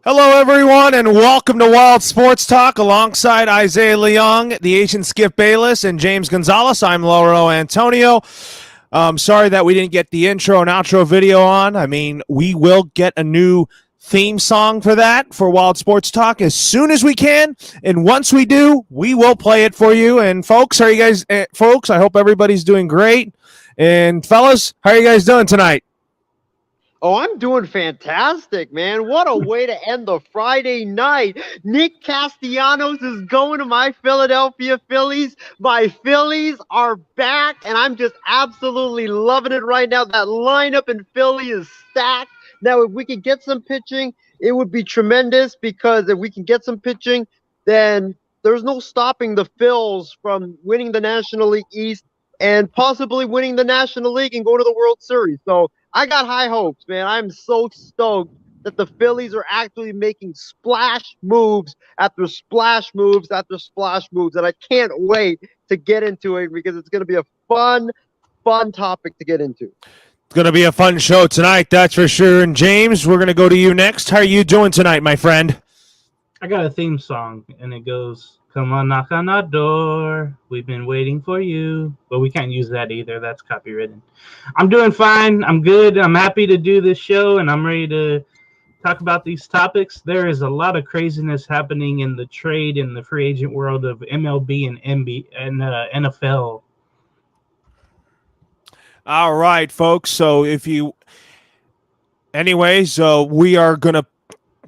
Hello, everyone, and welcome to Wild Sports Talk alongside Isaiah Leong, the Asian Skip Bayless, and James Gonzalez. I'm Lauro Antonio. Sorry that we didn't get the intro and outro video on. I mean, we will get a new theme song for that for Wild Sports Talk as soon as we can. And once we do, we will play it for you. And folks, how are you guys? Folks, I hope everybody's doing great. And fellas, how are you guys doing tonight? Oh, I'm doing fantastic, man. What a way to end the Friday night. Nick Castellanos is going to my Philadelphia Phillies. My Phillies are back, and I'm just absolutely loving it right now. That lineup in Philly is stacked. Now, if we could get some pitching, it would be tremendous because if we can get some pitching, then there's no stopping the Phils from winning the National League East and possibly winning the National League and go to the World Series. So I got high hopes, man. I'm so stoked that the Phillies are actually making splash moves after splash moves after splash moves. And I can't wait to get into it because it's going to be a fun topic to get into. It's going to be a fun show tonight, that's for sure. And James, we're going to go to you next. How are you doing tonight, my friend? I got a theme song, and it goes, "Come on, knock on our door. We've been waiting for you." But we can't use that either. That's copywritten. I'm doing fine. I'm good. I'm happy to do this show, and I'm ready to talk about these topics. There is a lot of craziness happening in the trade and the free agent world of MLB and NFL. All right, folks. So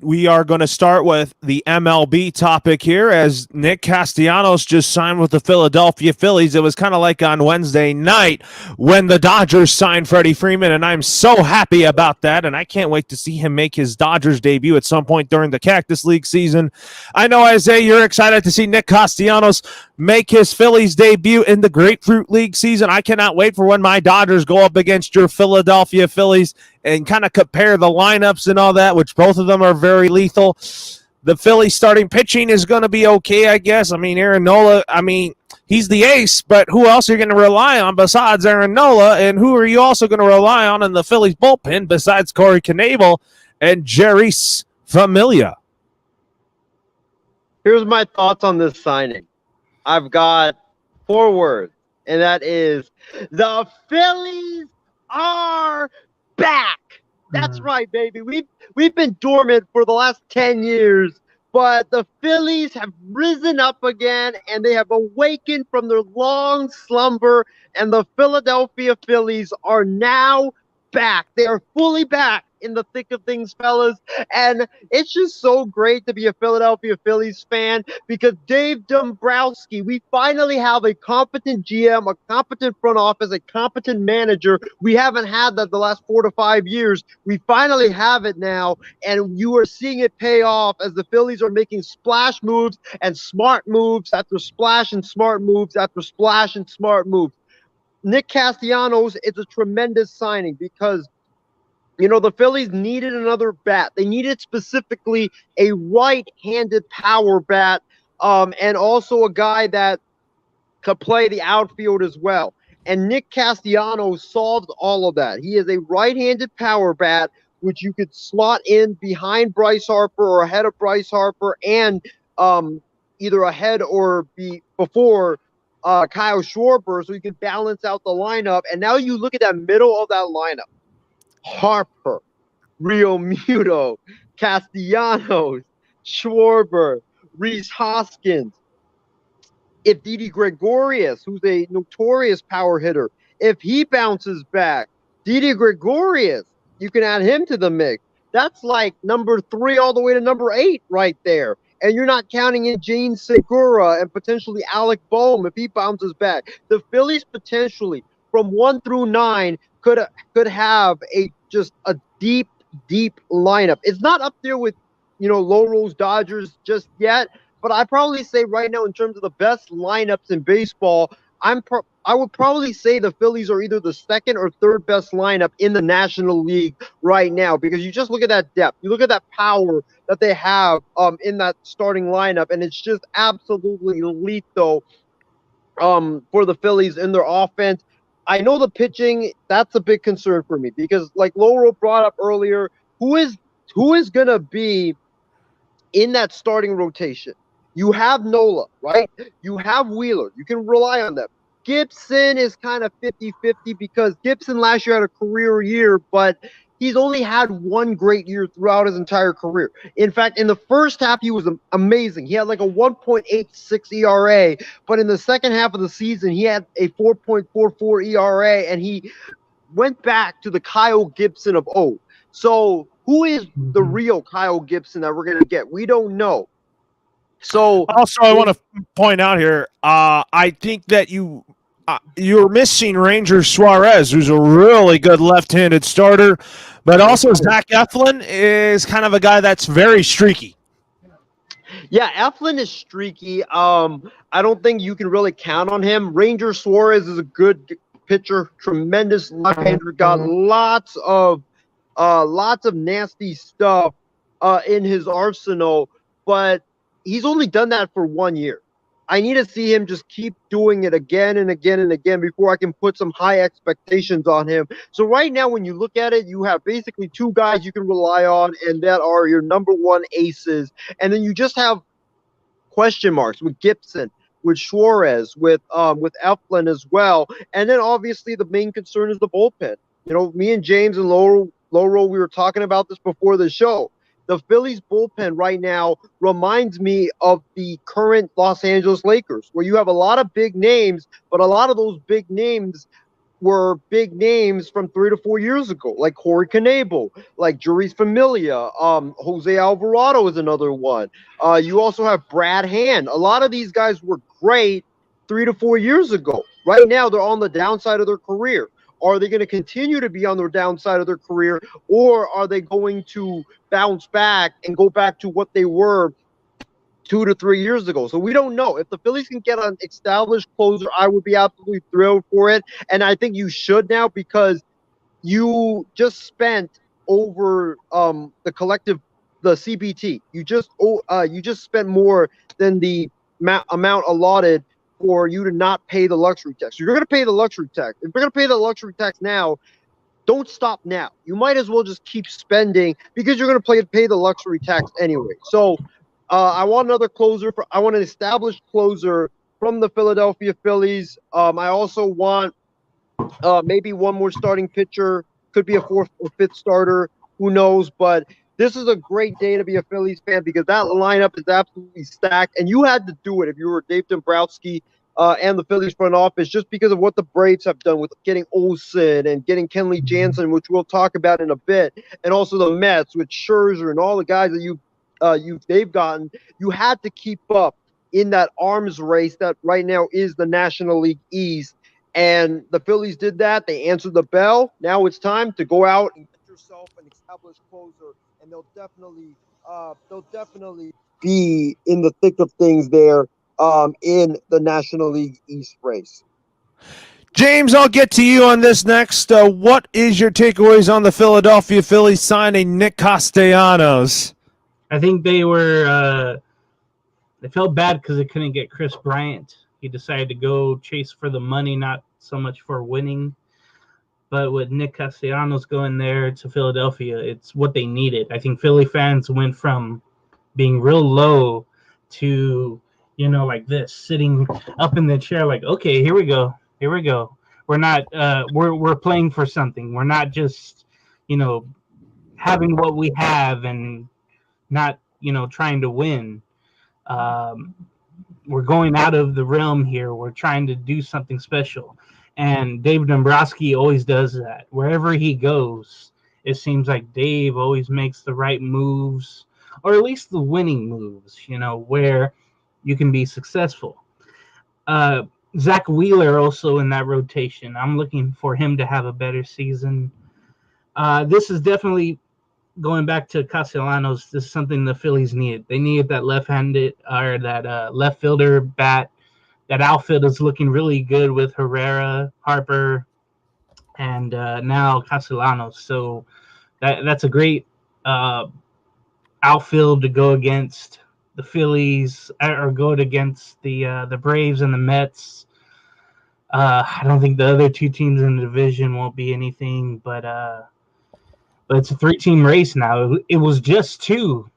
we are going to start with the MLB topic here as Nick Castellanos just signed with the Philadelphia Phillies. It was kind of like on Wednesday night when the Dodgers signed Freddie Freeman, and I'm so happy about that, and I can't wait to see him make his Dodgers debut at some point during the Cactus League season. I know, Isaiah, you're excited to see Nick Castellanos make his Phillies debut in the Grapefruit League season. I cannot wait for when my Dodgers go up against your Philadelphia Phillies and kind of compare the lineups and all that, which both of them are very lethal. The Phillies starting pitching is going to be okay, I guess. I mean, Aaron Nola, he's the ace, but who else are you going to rely on besides Aaron Nola? And who are you also going to rely on in the Phillies bullpen besides Corey Knebel and Jeurys Familia? Here's my thoughts on this signing. I've got 4 words, and that is the Phillies are back. That's right, baby. We've been dormant for the last 10 years, but the Phillies have risen up again, and they have awakened from their long slumber, and the Philadelphia Phillies are now back. They are fully back in the thick of things, fellas, and it's just so great to be a Philadelphia Phillies fan because Dave Dombrowski, we finally have a competent GM, a competent front office, a competent manager. We haven't had that the last 4 to 5 years. We finally have it now, and you are seeing it pay off as the Phillies are making splash moves and smart moves after splash and smart moves after splash and smart moves. Nick Castellanos is a tremendous signing because the Phillies needed another bat. They needed specifically a right-handed power bat and also a guy that could play the outfield as well. And Nick Castellanos solved all of that. He is a right-handed power bat, which you could slot in behind Bryce Harper or ahead of Bryce Harper and either ahead or before Kyle Schwarber so you can balance out the lineup. And now you look at that middle of that lineup. Harper, Realmuto, Castellanos, Schwarber, Rhys Hoskins. If Didi Gregorius, who's a notorious power hitter, if he bounces back, Didi Gregorius, you can add him to the mix. That's like number 3 all the way to number 8 right there. And you're not counting in Gene Segura and potentially Alec Boehm if he bounces back. The Phillies potentially from 1 through 9 could have just a deep lineup. It's not up there with low rolls Dodgers just yet, but I probably say right now in terms of the best lineups in baseball, I would probably say the Phillies are either the 2nd or 3rd best lineup in the National League right now because you just look at that depth, you look at that power that they have in that starting lineup, and it's just absolutely lethal for the Phillies in their offense. I know the pitching, that's a big concern for me because like Lauro brought up earlier, who is going to be in that starting rotation. You have Nola, right? You have Wheeler. You can rely on them. Gibson is kind of 50-50 because Gibson last year had a career year, but he's only had one great year throughout his entire career. In fact, in the first half, he was amazing. He had like a 1.86 ERA, but in the second half of the season, he had a 4.44 ERA, and he went back to the Kyle Gibson of old. So who is the real Kyle Gibson that we're going to get? We don't know. So also, I want to point out here, I think that you're missing Ranger Suarez, who's a really good left-handed starter, but also Zach Eflin is kind of a guy that's very streaky. Yeah, Eflin is streaky. I don't think you can really count on him. Ranger Suarez is a good pitcher, tremendous left-hander, got lots of nasty stuff in his arsenal, but he's only done that for 1 year. I need to see him just keep doing it again and again and again before I can put some high expectations on him. So right now, when you look at it, you have basically two guys you can rely on, and that are your number one aces. And then you just have question marks with Gibson, with Suarez, with Eflin as well. And then obviously the main concern is the bullpen. You know, me and James and Laurel, we were talking about this before the show. The Phillies bullpen right now reminds me of the current Los Angeles Lakers, where you have a lot of big names, but a lot of those big names were big names from 3 to 4 years ago, like Corey Knebel, like Juris Familia, Jose Alvarado is another one. You also have Brad Hand. A lot of these guys were great 3 to 4 years ago. Right now, they're on the downside of their career. Are they going to continue to be on the downside of their career, or are they going to bounce back and go back to what they were 2 to 3 years ago? So we don't know. If the Phillies can get an established closer, I would be absolutely thrilled for it. And I think you should now, because you just spent over the CBT. You just spent more than the amount allotted for you to not pay the luxury tax. You're going to pay the luxury tax. If you're going to pay the luxury tax now, don't stop now. You might as well just keep spending, because you're going to pay the luxury tax anyway. So I want another closer. I want an established closer from the Philadelphia Phillies. I also want maybe one more starting pitcher. Could be a fourth or fifth starter. Who knows? But this is a great day to be a Phillies fan, because that lineup is absolutely stacked. And you had to do it if you were Dave Dombrowski and the Phillies front office, just because of what the Braves have done with getting Olsen and getting Kenley Jansen, which we'll talk about in a bit, and also the Mets with Scherzer and all the guys that they've gotten. You had to keep up in that arms race that right now is the National League East. And the Phillies did that. They answered the bell. Now it's time to go out and get yourself an established closer, and they'll definitely be in the thick of things there in the National League East race. James, I'll get to you on this next. What is your takeaways on the Philadelphia Phillies signing Nick Castellanos? I think they felt bad because they couldn't get Chris Bryant. He decided to go chase for the money, not so much for winning. But with Nick Castellanos going there to Philadelphia, it's what they needed. I think Philly fans went from being real low to, like this, sitting up in the chair like, okay, here we go. We're not we're playing for something. We're not just, having what we have and not, trying to win. We're going out of the realm here. We're trying to do something special. And Dave Dombrowski always does that. Wherever he goes, it seems like Dave always makes the right moves, or at least the winning moves, where you can be successful. Zach Wheeler also in that rotation. I'm looking for him to have a better season. This is definitely, going back to Castellanos, this is something the Phillies needed. They needed that left-handed, or that left fielder bat. That outfield is looking really good with Herrera, Harper, and now Castellanos. So that's a great outfield to go against the Phillies, or go against the Braves and the Mets. I don't think the other two teams in the division won't be anything, but it's a 3-team race now. It was just 2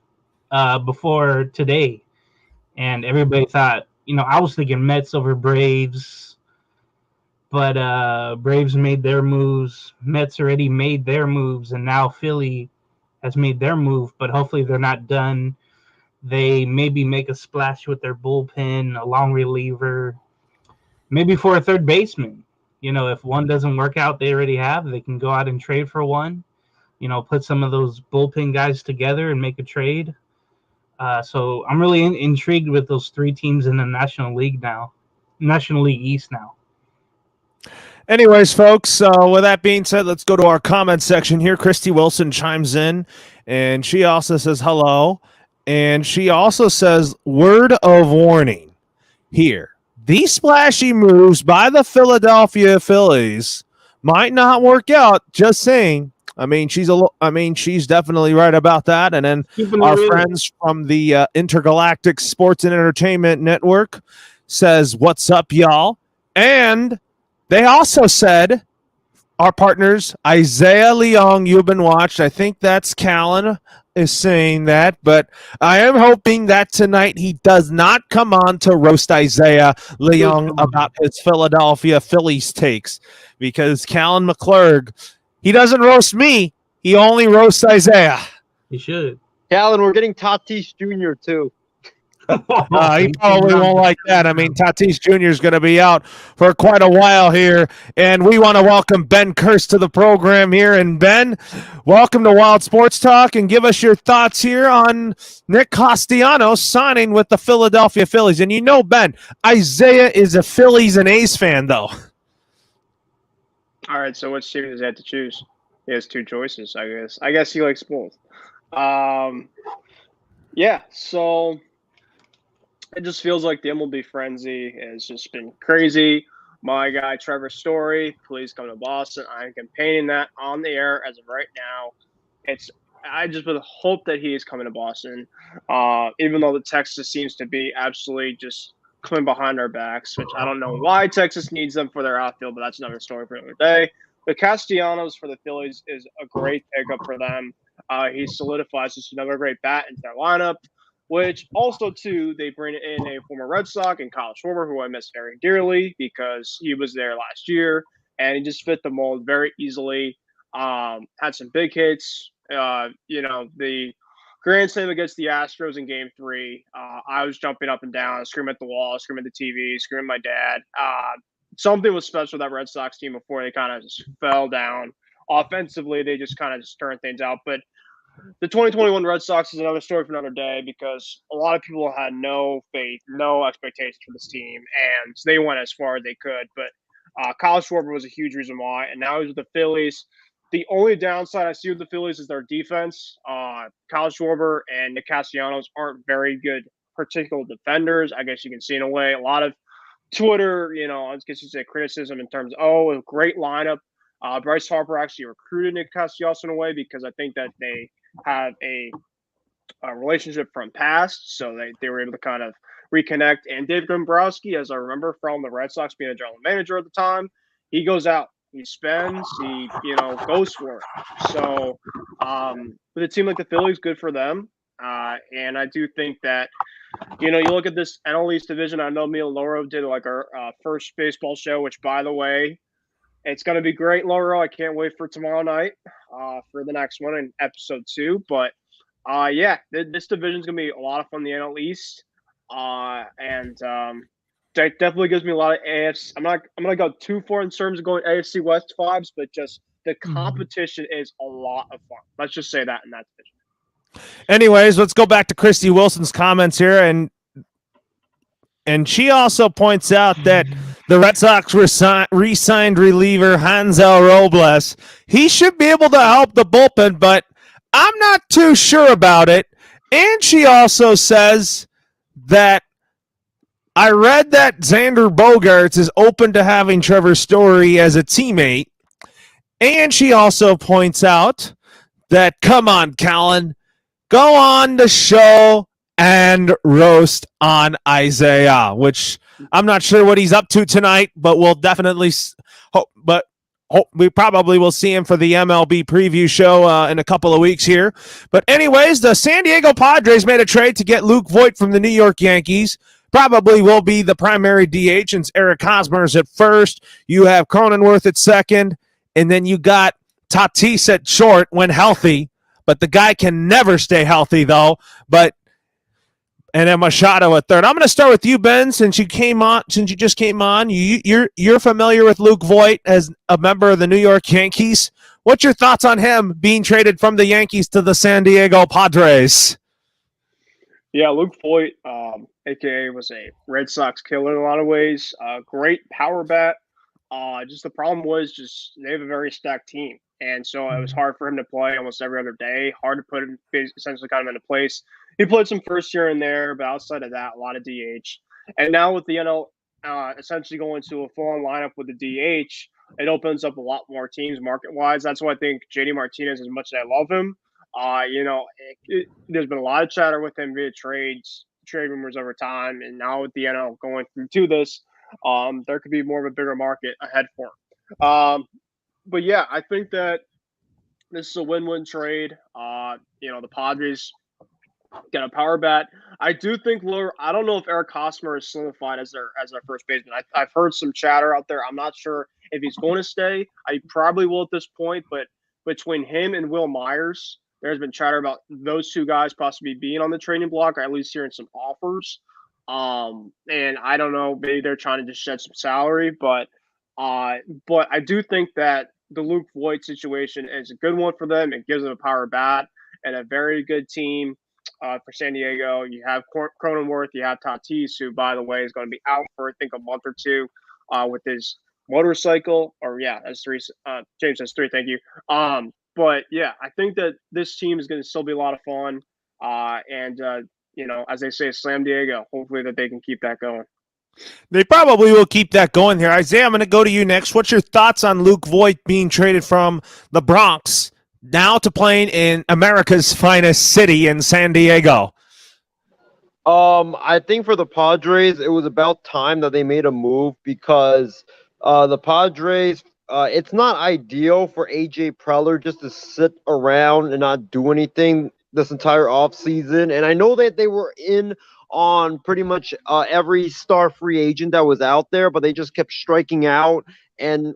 before today, and everybody thought, I was thinking Mets over Braves, but Braves made their moves. Mets already made their moves, and now Philly has made their move, but hopefully they're not done. They maybe make a splash with their bullpen, a long reliever, maybe for a third baseman. If one doesn't work out, they already have. They can go out and trade for one. Put some of those bullpen guys together and make a trade. So I'm really intrigued with those three teams in the National League East now. Anyways, folks, with that being said, let's go to our comment section here. Christy Wilson chimes in, and she also says hello. And she also says, word of warning here. These splashy moves by the Philadelphia Phillies might not work out. Just saying. She's definitely right about that. And then our friends from the Intergalactic Sports and Entertainment Network says, what's up, y'all? And they also said, our partners, Isaiah Leong, you've been watched. I think that's Callan is saying that, but I am hoping that tonight he does not come on to roast Isaiah Leong about his Philadelphia Phillies takes, because Callan McClurg, he doesn't roast me. He only roasts Isaiah. He should. Callan, we're getting Tatis Jr. too. He probably won't like that. Tatis Jr. is going to be out for quite a while here, and we want to welcome Ben Kirst to the program here. And Ben, welcome to Wild Sports Talk, and give us your thoughts here on Nick Castellanos signing with the Philadelphia Phillies. And Ben, Isaiah is a Phillies and A's fan, though. All right, so which team does he have to choose? He has two choices, I guess. I guess he likes both. Yeah, so it just feels like the MLB frenzy has just been crazy. My guy, Trevor Story, please come to Boston. I'm campaigning that on the air as of right now. I just would hope that he is coming to Boston, even though the Texas seems to be absolutely just coming behind our backs, which I don't know why Texas needs them for their outfield, but that's another story for another day. But Castellanos for the Phillies is a great pickup for them. He solidifies just another great bat into their lineup, which also, too, they bring in a former Red Sox and Kyle Schwarber, who I miss very dearly because he was there last year, and he just fit the mold very easily. Had some big hits. The grand slam against the Astros in Game 3, I was jumping up and down, screaming at the wall, screaming at the TV, screaming at my dad. Something was special with that Red Sox team before they kind of just fell down. Offensively, they just kind of just turned things out. But the 2021 Red Sox is another story for another day because a lot of people had no faith, no expectations for this team, and they went as far as they could. But Kyle Schwarber was a huge reason why, and now he's with the Phillies. The only downside I see with the Phillies is their defense. Kyle Schwarber and Nick Castellanos aren't very good particular defenders. I guess you can see in a way a lot of Twitter, I guess you say criticism in terms of, a great lineup. Bryce Harper actually recruited Nick Castellanos in a way because I think that they have a relationship from past, so they were able to kind of reconnect. And Dave Dombrowski, as I remember from the Red Sox being a general manager at the time, he goes out, he spends, he goes for it. So with a team like the Phillies, good for them. And I do think that you look at this NL East division. I know me and Laura did our first baseball show, which, by the way, it's going to be great, Laura. I can't wait for tomorrow night for the next one in episode 2. But this division is going to be a lot of fun, the NL East, and that definitely gives me a lot of AFC. I'm going to go too far in terms of going AFC West vibes, but just the competition is a lot of fun. Let's just say that in that division. Anyways, let's go back to Christy Wilson's comments here, and she also points out that the Red Sox re-signed reliever Hansel Robles. He should be able to help the bullpen, but I'm not too sure about it. And she also says that I read that Xander Bogaerts is open to having Trevor Story as a teammate. And she also points out that, come on, Callan, go on the show and roast on Isaiah, which I'm not sure what he's up to tonight, but we'll definitely hope. But we probably will see him for the MLB preview show in a couple of weeks here. But anyways, the San Diego Padres made a trade to get Luke Voit from the New York Yankees. Probably will be the primary DH since Eric Hosmer's at first. You have Cronenworth at second, and then you got Tatis at short when healthy. But the guy can never stay healthy, though. And then Machado at third. I'm going to start with you, Ben, since you just came on. You're familiar with Luke Voit as a member of the New York Yankees. What's your thoughts on him being traded from the Yankees to the San Diego Padres? Yeah, Luke Voit, aka was a Red Sox killer in a lot of ways. Great power bat. Just the problem was they have a very stacked team. And so it was hard for him to play almost every other day. Hard to put him essentially kind of into place. He played some first year in there, but outside of that, a lot of DH. And now with the NL essentially going to a full-on lineup with the DH, it opens up a lot more teams market-wise. That's why I think JD Martinez, as much as I love him, there's been a lot of chatter with him via trade rumors over time. And now with the NL going through to this, there could be more of a bigger market ahead for him. But yeah, I think that this is a win-win trade. The Padres get a power bat. I do think I don't know if Eric Hosmer is solidified as their first baseman. I've heard some chatter out there. I'm not sure if he's going to stay. I probably will at this point, but between him and Will Myers, there's been chatter about those two guys possibly being on the trading block, or at least hearing some offers. And I don't know, maybe they're trying to just shed some salary, but I do think that the Luke Voit situation is a good one for them. It gives them a power bat and a very good team for San Diego. You have Cronenworth, you have Tatis, who, by the way, is going to be out for, I think, a month or two with his motorcycle. Or, yeah, that's three. James has three, thank you. But, yeah, I think that this team is going to still be a lot of fun. As they say, Slam Diego. Hopefully that they can keep that going. They probably will keep that going here. Isaiah, I'm going to go to you next. What's your thoughts on Luke Voit being traded from the Bronx now to playing in America's finest city in San Diego? I think for the Padres, it was about time that they made a move because the Padres, it's not ideal for AJ Preller just to sit around and not do anything this entire offseason. And I know that they were in on pretty much every star free agent that was out there, but they just kept striking out,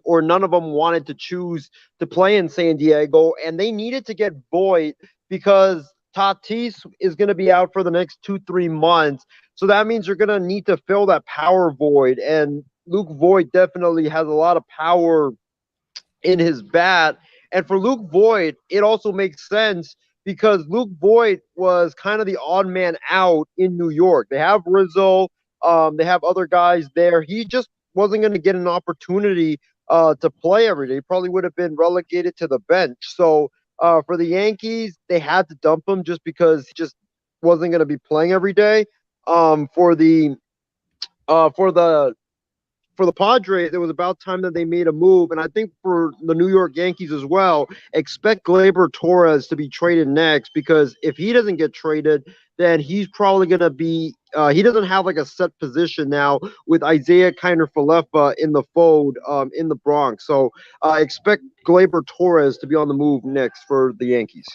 or none of them wanted to choose to play in San Diego, and they needed to get Voit because Tatis is going to be out for the next 2-3 months, so that means you're going to need to fill that power void, and Luke Voit definitely has a lot of power in his bat, and for Luke Voit, it also makes sense because Luke Voit was kind of the odd man out in New York. They have Rizzo. They have other guys there. He just wasn't going to get an opportunity to play every day. He probably would have been relegated to the bench. So for the Yankees, they had to dump him just because he just wasn't going to be playing every day. For the Padres, it was about time that they made a move. And I think for the New York Yankees as well, expect Gleyber Torres to be traded next because if he doesn't get traded, then he's probably going to be he doesn't have like a set position now with Isaiah Kiner-Falefa in the fold in the Bronx. So expect Gleyber Torres to be on the move next for the Yankees.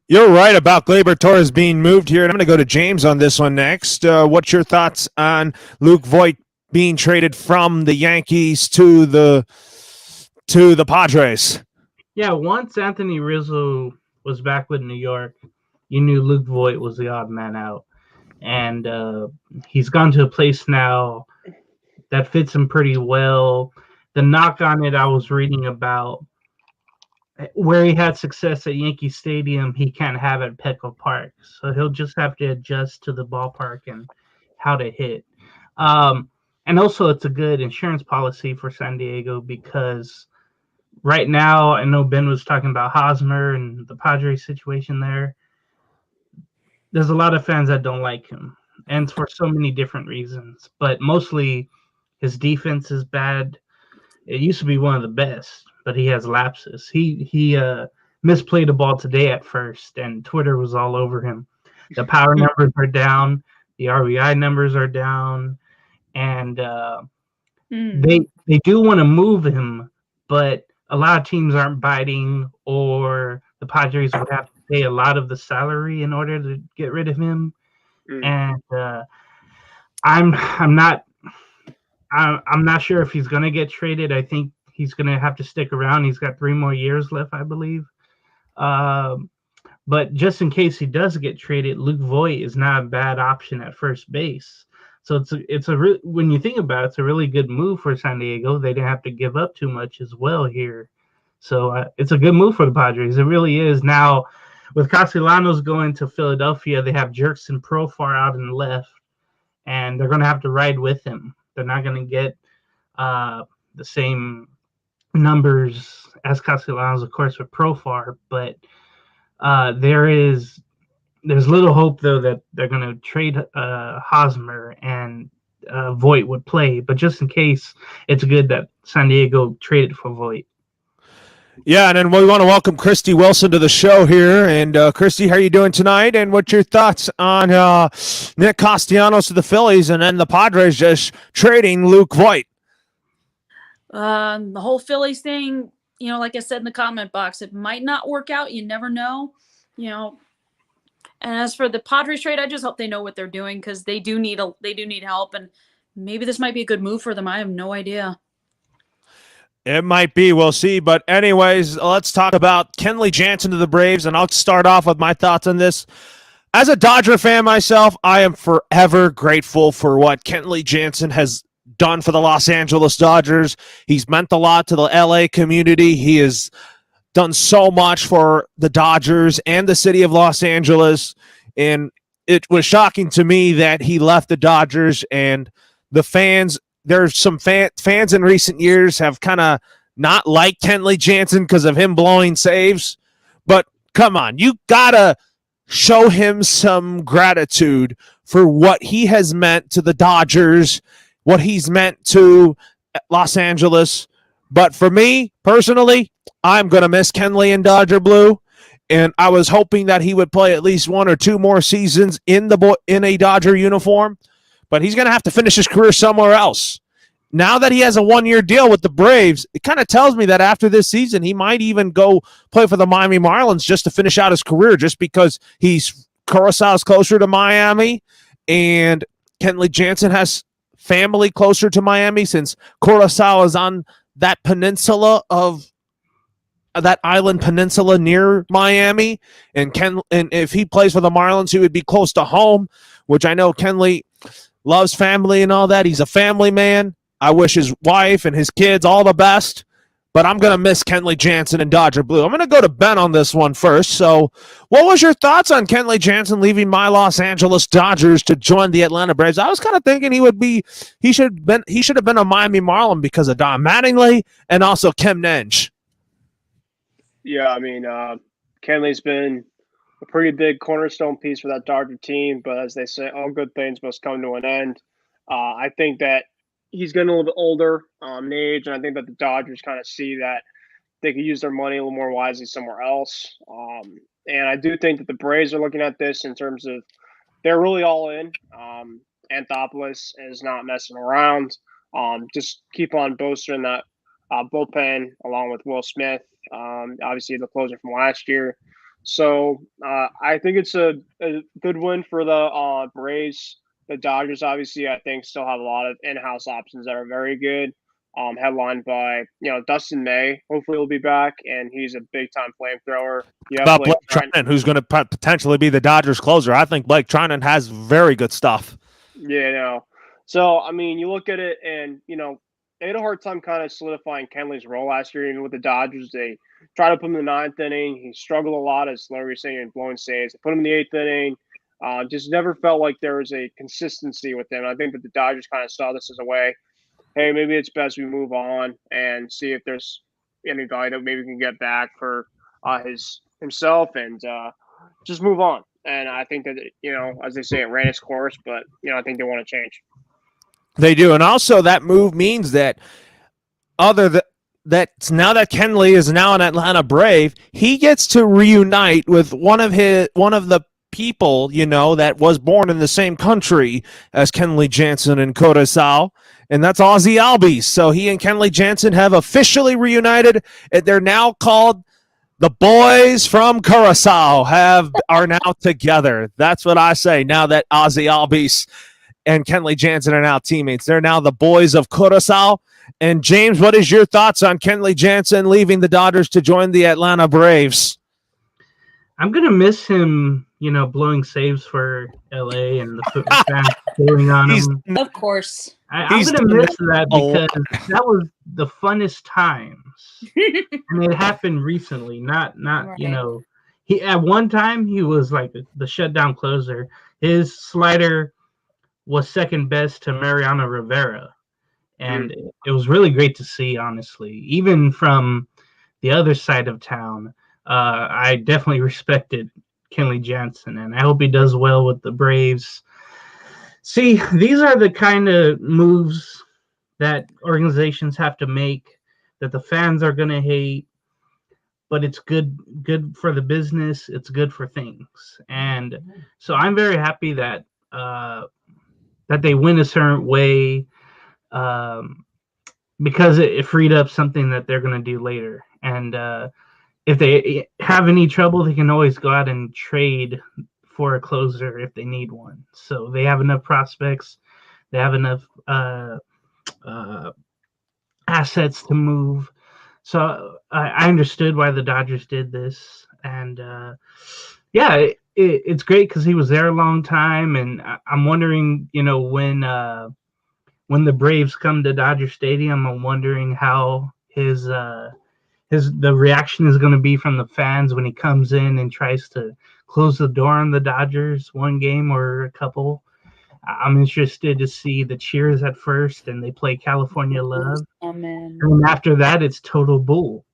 You're right about Gleyber Torres being moved here. And I'm going to go to James on this one next. What's your thoughts on Luke Voit being traded from the Yankees to the Padres? Yeah, once Anthony Rizzo was back with New York, you knew Luke Voit was the odd man out. And he's gone to a place now that fits him pretty well. The knock on it I was reading about, where he had success at Yankee Stadium, he can't have at Petco Park. So he'll just have to adjust to the ballpark and how to hit. And also, it's a good insurance policy for San Diego because right now, I know Ben was talking about Hosmer and the Padres situation there. There's a lot of fans that don't like him, and for so many different reasons. But mostly, his defense is bad. It used to be one of the best, but he has lapses. He misplayed a ball today at first, and Twitter was all over him. The power numbers are down. The RBI numbers are down. And they do want to move him, but a lot of teams aren't biting, or the Padres would have to pay a lot of the salary in order to get rid of him. And I'm not sure if he's going to get traded. I think he's going to have to stick around. He's got 3 more years left, I believe. But just in case he does get traded, Luke Voit is not a bad option at first base. So when you think about it, it's a really good move for San Diego. They didn't have to give up too much as well here. So it's a good move for the Padres. It really is. Now, with Castellanos going to Philadelphia, they have Jerkson Profar out in the left, and they're going to have to ride with him. They're not going to get the same numbers as Castellanos, of course, with Profar, but there's little hope, though, that they're going to trade Hosmer and Voit would play. But just in case, it's good that San Diego traded for Voit. Yeah, and then we want to welcome Christy Wilson to the show here. And Christy, how are you doing tonight? And what's your thoughts on Nick Castellanos to the Phillies and then the Padres just trading Luke Voit? The whole Phillies thing, like I said in the comment box, it might not work out. You never know, And as for the Padres trade, I just hope they know what they're doing, because they do need help, and maybe this might be a good move for them. I have no idea. It might be. We'll see. But anyways, let's talk about Kenley Jansen to the Braves, and I'll start off with my thoughts on this. As a Dodger fan myself, I am forever grateful for what Kenley Jansen has done for the Los Angeles Dodgers. He's meant a lot to the LA community. He has done so much for the Dodgers and the city of Los Angeles, and it was shocking to me that he left the Dodgers, and the fans, there's some fans in recent years have kind of not liked Kenley Jansen because of him blowing saves, but come on, you gotta show him some gratitude for what he has meant to the Dodgers, what he's meant to Los Angeles. But for me, personally, I'm going to miss Kenley in Dodger Blue, and I was hoping that he would play at least 1 or 2 more seasons in a Dodger uniform, but he's going to have to finish his career somewhere else. Now that he has a 1-year deal with the Braves, it kind of tells me that after this season, he might even go play for the Miami Marlins just to finish out his career, just because Curaçao's closer to Miami, and Kenley Jansen has family closer to Miami, since Curaçao is on that peninsula of that island peninsula near Miami, and if he plays for the Marlins, he would be close to home, which I know Kenley loves family and all that. He's a family man. I wish his wife and his kids all the best, but I'm going to miss Kenley Jansen in Dodger Blue. I'm going to go to Ben on this one first. So what was your thoughts on Kenley Jansen leaving my Los Angeles Dodgers to join the Atlanta Braves? I was kind of thinking he should have been a Miami Marlin because of Don Mattingly and also Kim Nenge. Yeah, I mean, Kenley's been a pretty big cornerstone piece for that Dodger team, but as they say, all good things must come to an end. I think that he's getting a little bit older in age, and I think that the Dodgers kind of see that they could use their money a little more wisely somewhere else. And I do think that the Braves are looking at this in terms of they're really all in. Anthopoulos is not messing around. Just keep on bolstering that bullpen along with Will Smith, obviously the closer from last year. So I think it's a good win for the Braves. The Dodgers, obviously, I think still have a lot of in-house options that are very good. Headlined by, Dustin May. Hopefully he'll be back, and he's a big-time flamethrower. About Blake Trinan, who's going to potentially be the Dodgers closer. I think Blake Trinan has very good stuff. Yeah, So, I mean, you look at it, and, they had a hard time kind of solidifying Kenley's role last year. Even with the Dodgers, they tried to put him in the 9th inning. He struggled a lot, as Larry was saying, in blowing saves. They put him in the 8th inning. Just never felt like there was a consistency with him. I think that the Dodgers kind of saw this as a way, hey, maybe it's best we move on and see if there's anybody that maybe can get back for himself and just move on. And I think that, as they say, it ran its course, but, I think they want to change. They do. And also that move means that now that Kenley is now an Atlanta Brave, he gets to reunite with one of the people, that was born in the same country as Kenley Jansen and Curaçao, and that's Ozzy Albies. So he and Kenley Jansen have officially reunited, and they're now called the boys from Curaçao are now together. That's what I say now that Ozzy Albies and Kenley Jansen are now teammates. They're now the boys of Curaçao. And James, what is your thoughts on Kenley Jansen leaving the Dodgers to join the Atlanta Braves? I'm gonna miss him, blowing saves for LA and the fans cheering on him. Of course. I'm gonna miss that because that was the funnest times. And it happened recently, not Right. he at one time he was like the shutdown closer. His slider was second best to Mariano Rivera. And it was really great to see, honestly. Even from the other side of town, I definitely respected Kenley Jansen, and I hope he does well with the Braves. See, these are the kind of moves that organizations have to make that the fans are going to hate, but it's good for the business. It's good for things. And so I'm very happy that that they win a certain way, because it freed up something that they're going to do later. And if they have any trouble, they can always go out and trade for a closer if they need one. So they have enough prospects. They have enough assets to move. So I understood why the Dodgers did this. And it's great because he was there a long time. And I'm wondering, when the Braves come to Dodger Stadium, I'm wondering how the reaction is going to be from the fans when he comes in and tries to close the door on the Dodgers one game or a couple. I'm interested to see the cheers at first, and they play California Love. Oh, man. And after that, it's total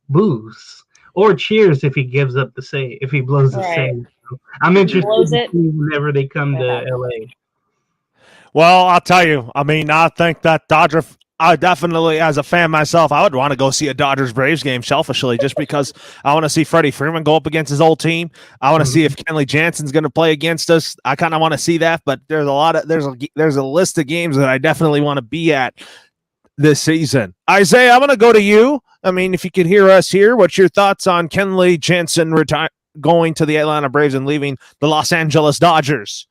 boos or cheers if he gives up the save, if he blows the save. So I'm interested to see whenever they come to LA. Well, I'll tell you. I mean, I think that I definitely, as a fan myself, I would want to go see a Dodgers-Braves game selfishly just because I want to see Freddie Freeman go up against his old team. I want to see if Kenley Jansen's going to play against us. I kind of want to see that, but there's a list of games that I definitely want to be at this season. Isaiah, I'm going to go to you. I mean, if you could hear us here, what's your thoughts on Kenley Jansen going to the Atlanta Braves and leaving the Los Angeles Dodgers?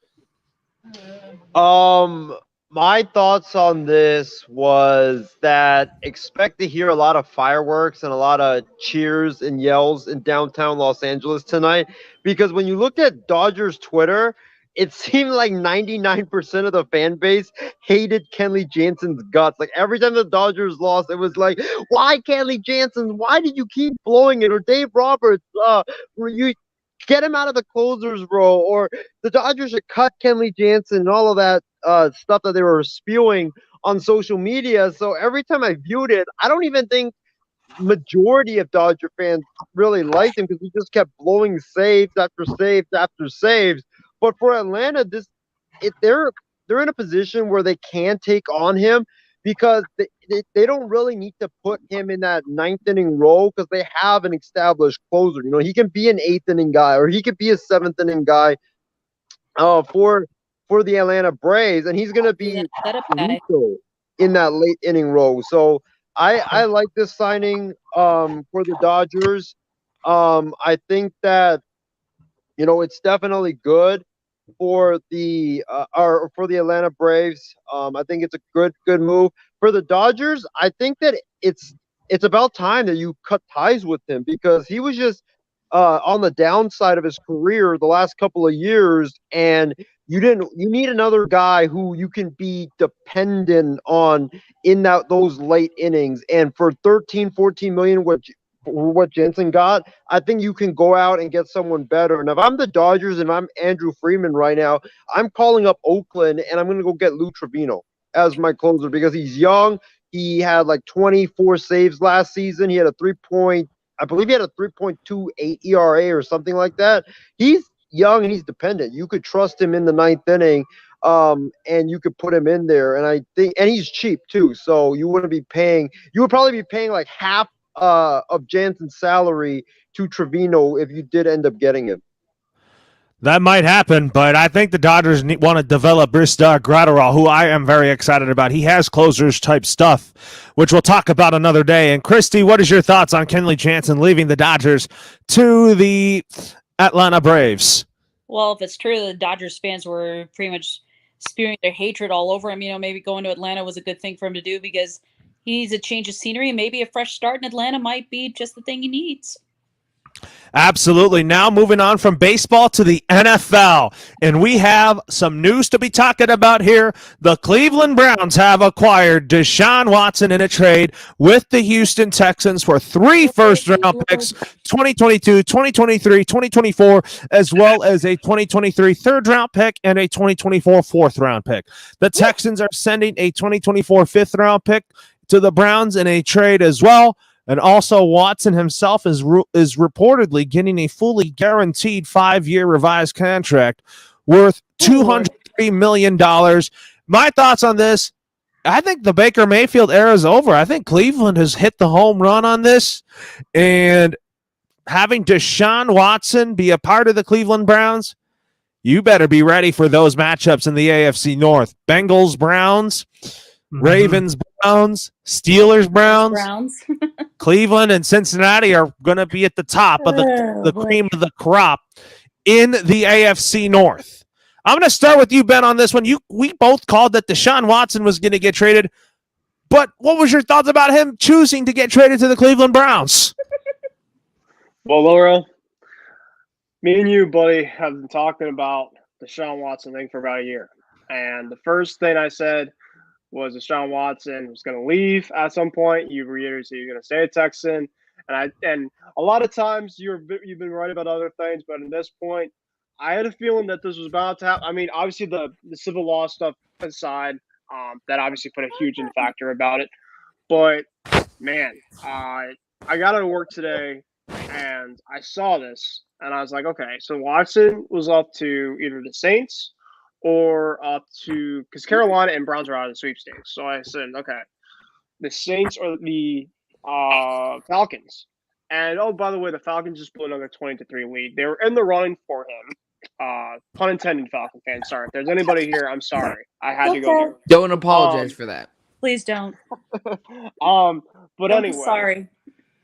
My thoughts on this was that expect to hear a lot of fireworks and a lot of cheers and yells in downtown Los Angeles tonight, because when you looked at Dodgers Twitter, it seemed like 99% of the fan base hated Kenley Jansen's guts. Like every time the Dodgers lost, it was like, why Kenley Jansen? Why did you keep blowing it? Or Dave Roberts, you get him out of the closers role, or the Dodgers should cut Kenley Jansen and all of that stuff that they were spewing on social media. So every time I viewed it, I don't even think majority of Dodger fans really liked him because he just kept blowing saves after saves after saves. But for Atlanta, they're in a position where they can take on him because they don't really need to put him in that ninth inning role because they have an established closer. He can be an eighth inning guy or he could be a seventh inning guy for the Atlanta Braves, and he's going to be in that late inning role. So I like this signing for the Dodgers. I think that it's definitely good for the Atlanta Braves. I think it's a good move for the Dodgers. I think that it's about time that you cut ties with him because he was just on the downside of his career the last couple of years, and you need another guy who you can be dependent on in those late innings. And for 13-14 million, what Jensen got, I think you can go out and get someone better. And if I'm the Dodgers and I'm Andrew Freeman right now, I'm calling up Oakland and I'm going to go get Lou Trevino as my closer because he's young. He had like 24 saves last season. He had I believe he had a 3.28 ERA or something like that. He's young and he's dependent. You could trust him in the ninth inning, and you could put him in there. And I think, and he's cheap too. So you would probably be paying like half of Jansen's salary to Trevino if you did end up getting him. That might happen, but I think the Dodgers want to develop Brista Gratterall, who I am very excited about. He has closers type stuff, which we'll talk about another day. And Christy, what is your thoughts on Kenley Jansen leaving the Dodgers to the Atlanta Braves? Well, if it's true the Dodgers fans were pretty much spewing their hatred all over him, maybe going to Atlanta was a good thing for him to do because he needs a change of scenery, and maybe a fresh start in Atlanta might be just the thing he needs. Absolutely. Now moving on from baseball to the NFL. And we have some news to be talking about here. The Cleveland Browns have acquired Deshaun Watson in a trade with the Houston Texans for 3 first-round picks, 2022, 2023, 2024, as well as a 2023 third-round pick and a 2024 fourth-round pick. The Texans are sending a 2024 fifth-round pick to the Browns in a trade as well. And also, Watson himself is reportedly getting a fully guaranteed 5-year revised contract worth $203 million. My thoughts on this, I think the Baker Mayfield era is over. I think Cleveland has hit the home run on this. And having Deshaun Watson be a part of the Cleveland Browns, you better be ready for those matchups in the AFC North. Bengals, Browns, Ravens, Browns, Steelers, Browns. Cleveland and Cincinnati are going to be at the top of the cream of the crop in the AFC North. I'm going to start with you, Ben, on this one. We both called that Deshaun Watson was going to get traded, but what was your thoughts about him choosing to get traded to the Cleveland Browns? Well, Laura, me and you, buddy, have been talking about the Deshaun Watson thing for about a year. And the first thing I said was Deshaun Watson was going to leave at some point. You reiterated you're going to stay a Texan, and a lot of times you've been right about other things, but at this point, I had a feeling that this was about to happen. I mean, obviously the civil law stuff aside, that obviously put a huge factor about it. But man, I got out of work today and I saw this, and I was like, okay, so Watson was up to either the Saints or up to, because Carolina and Browns are out of the sweepstakes. So I said, okay, the Saints or the Falcons. And oh, by the way, the Falcons just blew another 20-3 lead. They were in the running for him. Pun intended, Falcon fans. Sorry, if there's anybody here, I'm sorry. I had to go there. Don't apologize for that. Please don't. But Don't be anyway, sorry.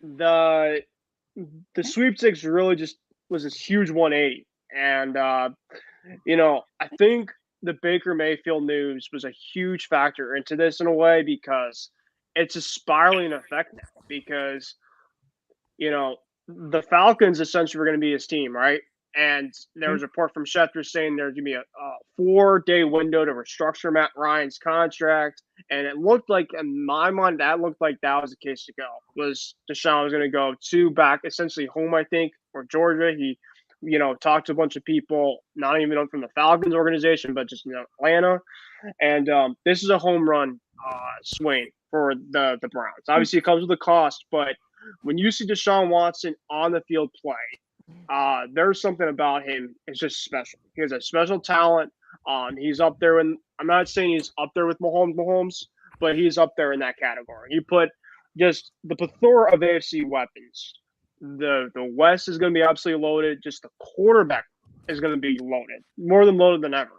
The sweepstakes really just was this huge 180, and I think the Baker Mayfield news was a huge factor into this in a way, because it's a spiraling effect now, because the Falcons essentially were going to be his team, right? And there was a report from Schefter saying there's going to be a 4-day window to restructure Matt Ryan's contract. And it looked like, in my mind, that was the case to go. Was Deshaun was going to go back essentially home, I think, or Georgia. He, talked to a bunch of people, not even from the Falcons organization, but just Atlanta. And this is a home run swing for the Browns. Obviously, it comes with a cost, but when you see Deshaun Watson on the field play, there's something about him. It's just special. He has a special talent. He's up there, and I'm not saying he's up there with Mahomes, but he's up there in that category. He put just the plethora of AFC weapons. The West is going to be absolutely loaded. Just the quarterback is going to be loaded, more than ever.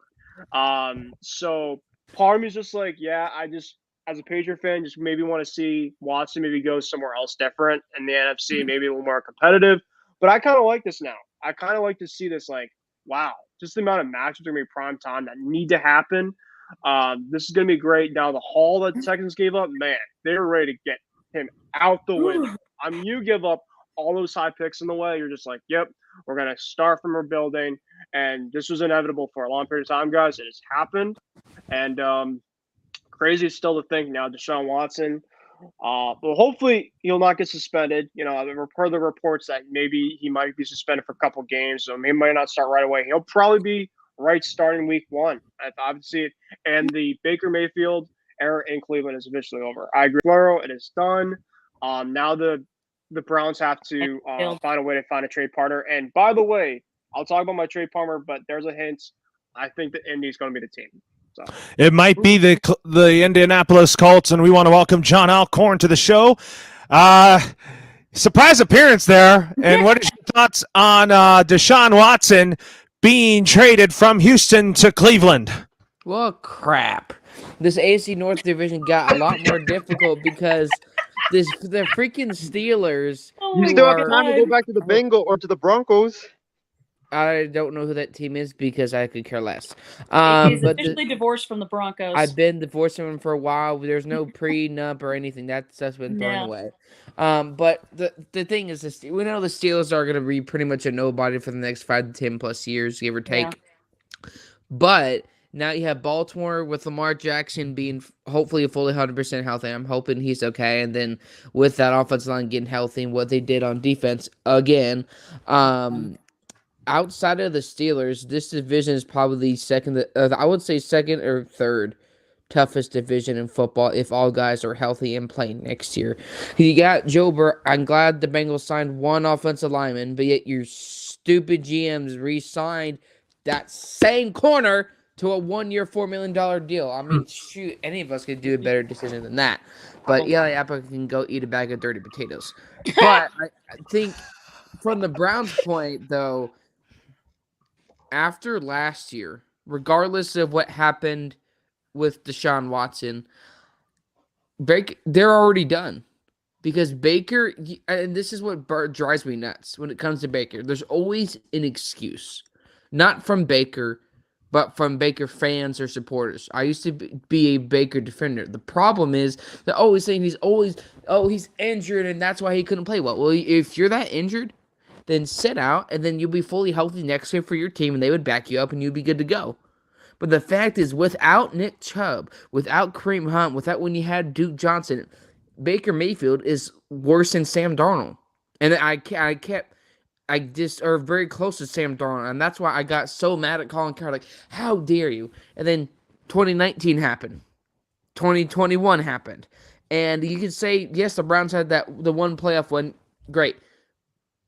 So part of me is just like, I just, as a Patriot fan, just maybe want to see Watson maybe go somewhere else different in the NFC, maybe a little more competitive. But I kind of like this now. I kind of like to see this, like, wow, just the amount of matches are going to be prime time that need to happen. This is going to be great. Now, the haul that the Texans gave up, man, they were ready to get him out the window. You give up all those high picks in the way, you're just like, yep, we're going to start from rebuilding. And this was inevitable for a long period of time, guys. It has happened. And crazy still to think now, Deshaun Watson, well, hopefully he'll not get suspended. Per the reports that maybe he might be suspended for a couple games, so he might not start right away. He'll probably be right starting week 1. Obviously, and the Baker Mayfield era in Cleveland is officially over. I agree, Floro, it is done. Now the Browns have to find a way to find a trade partner. And by the way, I'll talk about my trade partner, but there's a hint. I think that Indy's going to be the team. So. It might be the Indianapolis Colts, and we want to welcome John Alcorn to the show. Surprise appearance there. And what is your thoughts on Deshaun Watson being traded from Houston to Cleveland. Well, crap. This AFC North division got a lot more difficult because the freaking Steelers. Oh You my still have are- time to go back to the Bengal or to the Broncos. I don't know who that team is because I could care less. He's But officially divorced from the Broncos. I've been divorcing him for a while. There's no prenup or anything. That's been thrown Yeah. away. But the thing is, we know the Steelers are going to be pretty much a nobody for the next 5 to 10 plus years, give or take. But now you have Baltimore with Lamar Jackson being hopefully fully 100% healthy. I'm hoping he's okay. And then with that offensive line getting healthy and what they did on defense again, outside of the Steelers, this division is probably second. I would say second or third toughest division in football if all guys are healthy and playing next year. You got Joe Burrow. I'm glad the Bengals signed one offensive lineman, but yet your stupid GMs re-signed that same corner to a 1-year, $4 million deal. I mean, shoot, any of us could do a better decision than that. But Eli Apple can go eat a bag of dirty potatoes. But I think from the Browns' point, though, after last year, regardless of what happened with Deshaun Watson, they're already done. Because Baker, and this is what drives me nuts when it comes to Baker, there's always an excuse. Not from Baker, but from Baker fans or supporters. I used to be a Baker defender. The problem is they're always saying he's injured and that's why he couldn't play well. Well, if you're that injured, then sit out and then you'll be fully healthy next year for your team and they would back you up and you'd be good to go. But the fact is, without Nick Chubb, without Kareem Hunt, without when you had Duke Johnson, Baker Mayfield is worse than Sam Darnold. And I just are very close to Sam Darnold. And that's why I got so mad at Colin Cowherd. Like, how dare you? And then 2019 happened. 2021 happened. And you could say, yes, the Browns had the one playoff win. Great.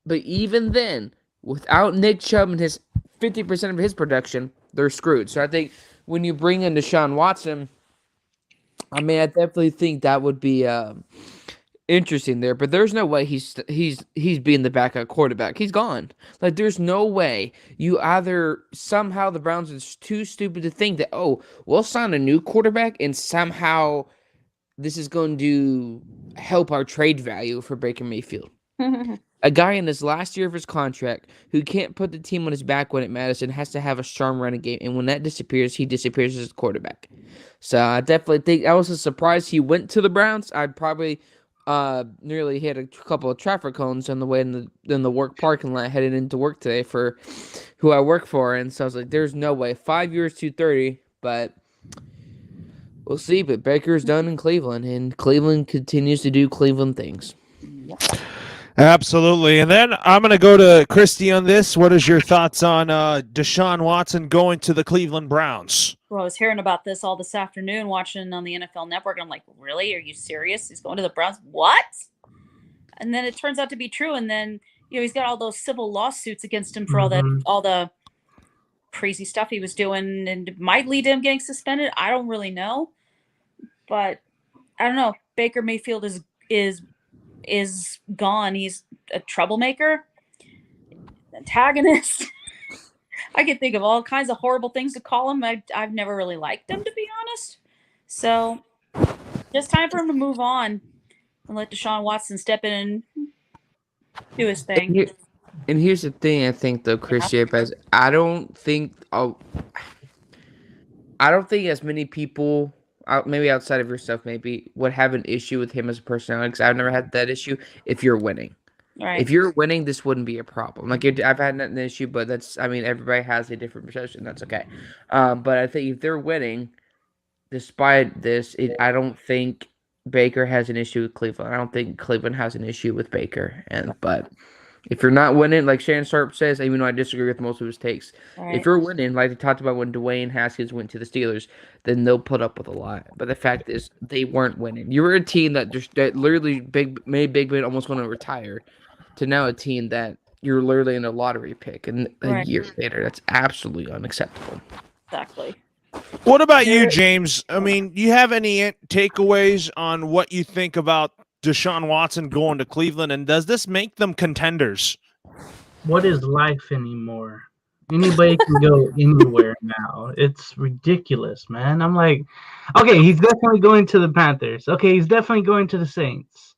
But even then, without Nick Chubb and his 50% of his production, they're screwed. So I think when you bring in Deshaun Watson, I mean, I definitely think that would be interesting there. But there's no way he's being the backup quarterback. He's gone. Like, there's no way you either somehow the Browns is too stupid to think that, oh, we'll sign a new quarterback and somehow this is going to help our trade value for Baker Mayfield. A guy in this last year of his contract who can't put the team on his back when it matters and has to have a strong running game. And when that disappears, he disappears as a quarterback. So I definitely think that was a surprise he went to the Browns. I'd probably nearly hit a couple of traffic cones on the way in the work parking lot headed into work today for who I work for. And so I was like, there's no way. 5 years, 230, but we'll see. But Baker's done in Cleveland, and Cleveland continues to do Cleveland things. Absolutely. And then I'm going to go to Christy on this. What is your thoughts on Deshaun Watson going to the Cleveland Browns? Well, I was hearing about this all this afternoon, watching on the NFL Network. And I'm like, really? Are you serious? He's going to the Browns? What? And then it turns out to be true. And then, he's got all those civil lawsuits against him for all the crazy stuff he was doing, and it might lead to him getting suspended. I don't really know. But I don't know. Baker Mayfield is gone. He's a troublemaker, antagonist. I can think of all kinds of horrible things to call him. I've never really liked him, to be honest. So just time for him to move on and let Deshaun Watson step in and do his thing. And here's the thing, I think, though, Chris Jepez, I don't think as many people, maybe outside of yourself, maybe would have an issue with him as a personality, because I've never had that issue. If you're winning, Right. If you're winning, this wouldn't be a problem. Like, I've had an issue, but everybody has a different perception. That's okay. But I think if they're winning, despite this, I don't think Baker has an issue with Cleveland. I don't think Cleveland has an issue with Baker. But if you're not winning, like Shannon Sharp says, even though I disagree with most of his takes, Right. if you're winning, like they talked about when Dwayne Haskins went to the Steelers, then they'll put up with a lot. But the fact is, they weren't winning. You were a team that literally made Big Ben almost want to retire, to now a team that you're literally in a lottery pick, and a year later, that's absolutely unacceptable. Exactly. What about you, James? I mean, do you have any takeaways on what you think about Deshaun Watson going to Cleveland, and does this make them contenders? What is life anymore? Anybody can go anywhere now. It's ridiculous, man. I'm like, okay, he's definitely going to the Panthers. Okay, he's definitely going to the Saints.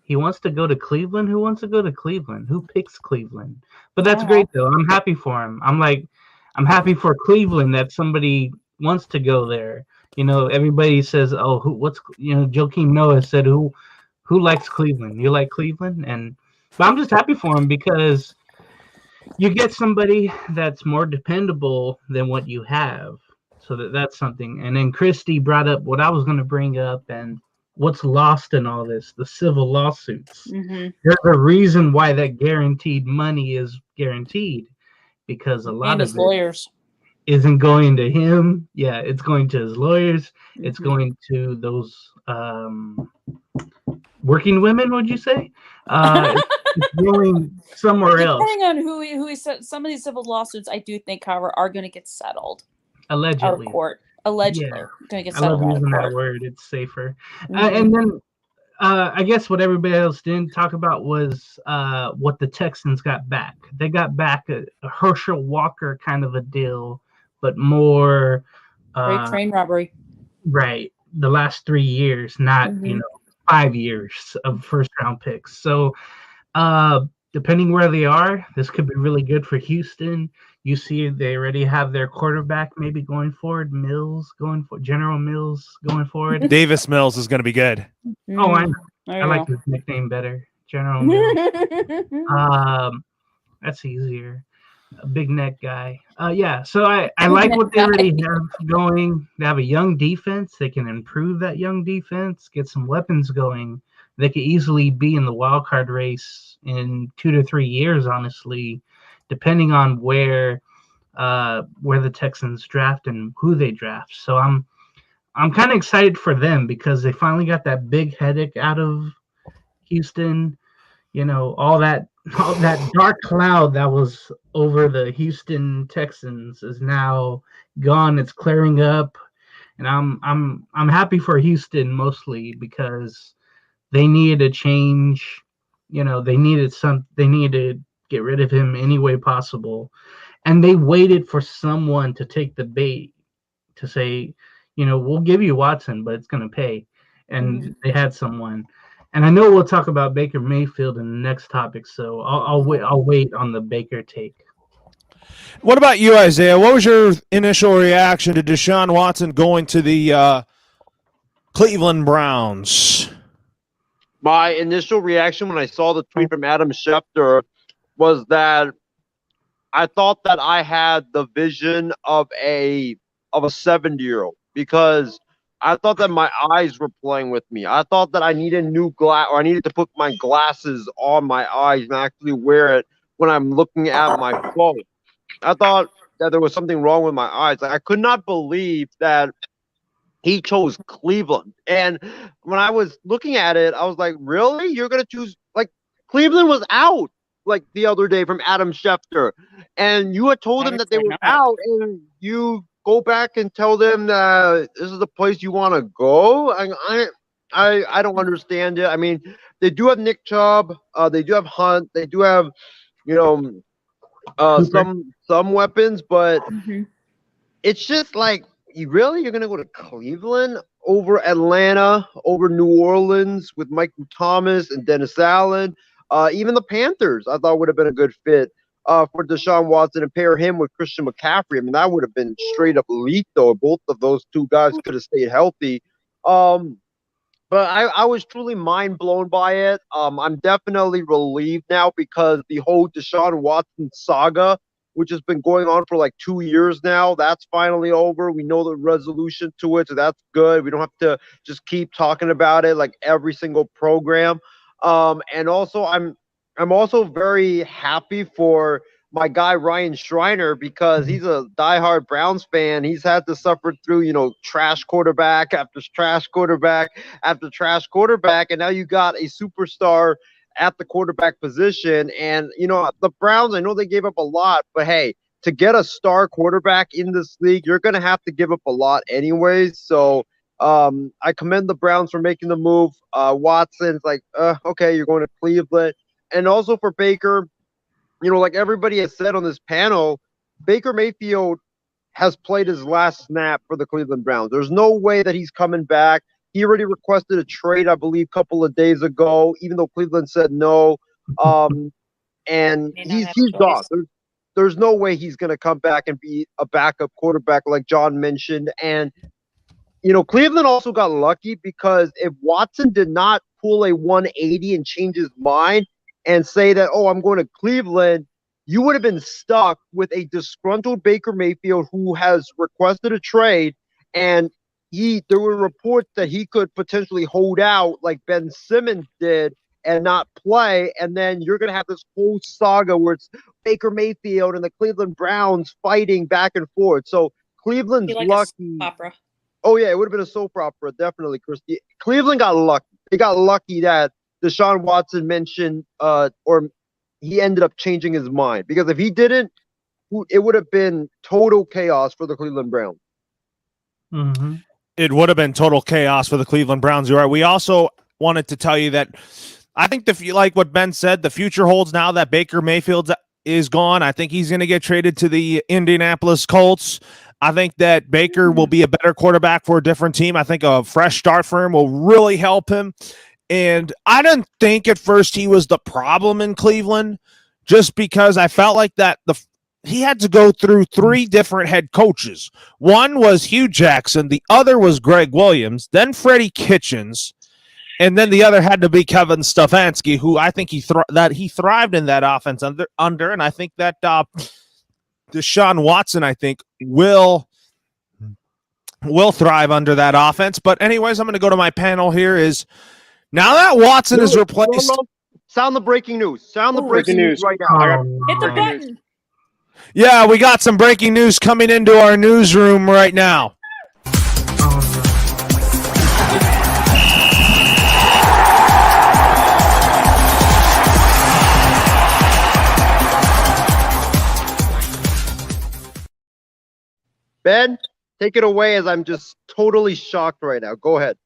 He wants to go to Cleveland. Who wants to go to Cleveland? Who picks Cleveland? But that's great though. I'm happy for him. I'm happy for Cleveland that somebody wants to go there. You know, everybody says, "Oh, Joakim Noah said, who likes Cleveland? You like Cleveland?" But I'm just happy for him because you get somebody that's more dependable than what you have. So that's something. And then Christy brought up what I was going to bring up and what's lost in all this, the civil lawsuits. Mm-hmm. There's a reason why that guaranteed money is guaranteed because a lot And of his it lawyers. isn't going to him. Yeah, it's going to his lawyers. It's Mhm. going to those working women, would you say? It's going somewhere else, Depending on who he said, some of these civil lawsuits, I do think, however, are going to get settled out of allegedly. court. Allegedly, Yeah. going to get I love settled out of using that court. word. It's safer. Mhm. And then I guess what everybody else didn't talk about was what the Texans got back. They got back a Herschel Walker kind of a deal, but more Great train robbery. right the last 3 years, not Mhm. 5 years of first round picks. So depending where they are, this could be really good for Houston. You see, they already have their quarterback maybe going forward. General Mills going forward. Davis Mills is going to be good. Oh, I know. There I you like go. his nickname better, General Mills. That's easier. A big neck guy. Yeah. So I like what they already have going. They have a young defense. They can improve that young defense, get some weapons going. They could easily be in the wild card race in 2 to 3 years, honestly, depending on where the Texans draft and who they draft. So I'm kind of excited for them because they finally got that big headache out of Houston. All that dark cloud that was over the Houston Texans is now gone. It's clearing up, and I'm happy for Houston mostly because they needed a change. They needed to get rid of him any way possible, and they waited for someone to take the bait to say, we'll give you Watson, but it's going to pay. And they had someone. And I know we'll talk about Baker Mayfield in the next topic, so I'll wait on the Baker take. What about you, Isaiah? What was your initial reaction to Deshaun Watson going to the Cleveland Browns? My initial reaction when I saw the tweet from Adam Schefter was that I thought that I had the vision of a 70-year-old because I thought that my eyes were playing with me. I thought that I needed I needed to put my glasses on my eyes and actually wear it when I'm looking at my phone. I thought that there was something wrong with my eyes. Like, I could not believe that he chose Cleveland. And when I was looking at it, I was like, really? You're going to choose? Like, Cleveland was out like the other day from Adam Schefter. And you had told them that they were out, and you go back and tell them that this is the place you want to go. I don't understand it. I mean, they do have Nick Chubb. They do have Hunt. They do have, some weapons, but it's just like, you're gonna go to Cleveland over Atlanta, over New Orleans with Michael Thomas and Dennis Allen, even the Panthers I thought would have been a good fit for Deshaun Watson, and pair him with Christian McCaffrey. I mean, that would have been straight up elite though. Both of those two guys could have stayed healthy. But I was truly mind blown by it. I'm definitely relieved now because the whole Deshaun Watson saga, which has been going on for like 2 years now, that's finally over. We know the resolution to it, so that's good. We don't have to just keep talking about it like every single program. And also, I'm also very happy for my guy Ryan Schreiner because he's a diehard Browns fan. He's had to suffer through, trash quarterback after trash quarterback after trash quarterback, and now you got a superstar at the quarterback position. And, the Browns, I know they gave up a lot, but hey, to get a star quarterback in this league, you're going to have to give up a lot anyways. So I commend the Browns for making the move. Watson's like, okay, you're going to Cleveland. And also for Baker, like everybody has said on this panel, Baker Mayfield has played his last snap for the Cleveland Browns. There's no way that he's coming back. He already requested a trade, I believe, a couple of days ago, even though Cleveland said no. And he's gone. There's no way he's going to come back and be a backup quarterback like John mentioned. And, Cleveland also got lucky because if Watson did not pull a 180 and change his mind and say that, oh, I'm going to Cleveland, you would have been stuck with a disgruntled Baker Mayfield who has requested a trade. And there were reports that he could potentially hold out like Ben Simmons did and not play, and then you're going to have this whole saga where it's Baker Mayfield and the Cleveland Browns fighting back and forth. So Cleveland's lucky. Opera. Oh, yeah, it would have been a soap opera, definitely, Christy. Cleveland got lucky. They got lucky that Deshaun Watson mentioned or he ended up changing his mind. Because if he didn't, it would have been total chaos for the Cleveland Browns. Mm-hmm. It would have been total chaos for the Cleveland Browns. You're right. We also wanted to tell you that I think like what Ben said, the future holds now that Baker Mayfield is gone. I think he's going to get traded to the Indianapolis Colts. I think that Baker will be a better quarterback for a different team. I think a fresh start for him will really help him. And I didn't think at first he was the problem in Cleveland, just because I felt like that he had to go through 3 different head coaches. One was Hugh Jackson, the other was Greg Williams, then Freddie Kitchens, and then the other had to be Kevin Stefanski, who I think he thrived in that offense under, and I think that Deshaun Watson, I think, will thrive under that offense. But anyways, I'm going to go to my panel here. Is now that Watson is replaced. No. Sound the breaking news. Sound the breaking news right now. Hit the button. Yeah, we got some breaking news coming into our newsroom right now. Ben, take it away as I'm just totally shocked right now. Go ahead.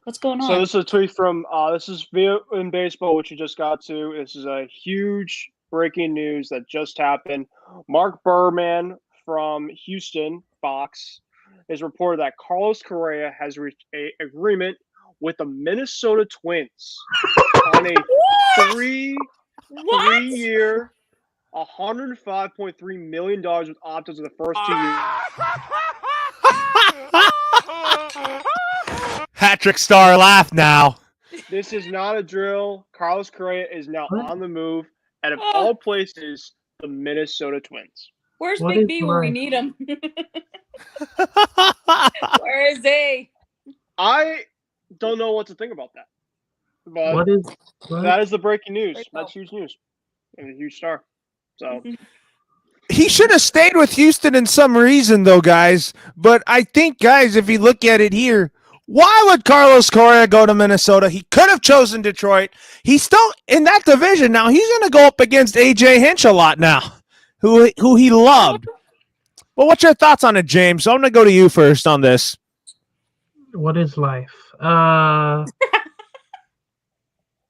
What's going on? So this is a tweet from this is in baseball, which you just got to. This is a huge breaking news that just happened. Mark Berman from Houston, Fox, has reported that Carlos Correa has reached an agreement with the Minnesota Twins on a three-year, $105.3 million with options in the first 2 years. Patrick Starr laugh now. This is not a drill. Carlos Correa is now on the move. And of all places, the Minnesota Twins. Where's Big B when we need him? Where is he? I don't know what to think about that. But that is the breaking news. That's huge news. And a huge star. So he should have stayed with Houston in some reason, though, guys. But I think, guys, if you look at it here, why would Carlos Correa go to Minnesota? He could have chosen Detroit. He's still in that division now. He's going to go up against A.J. Hinch a lot now, who he loved. Well, what's your thoughts on it, James? I'm going to go to you first on this. What is life?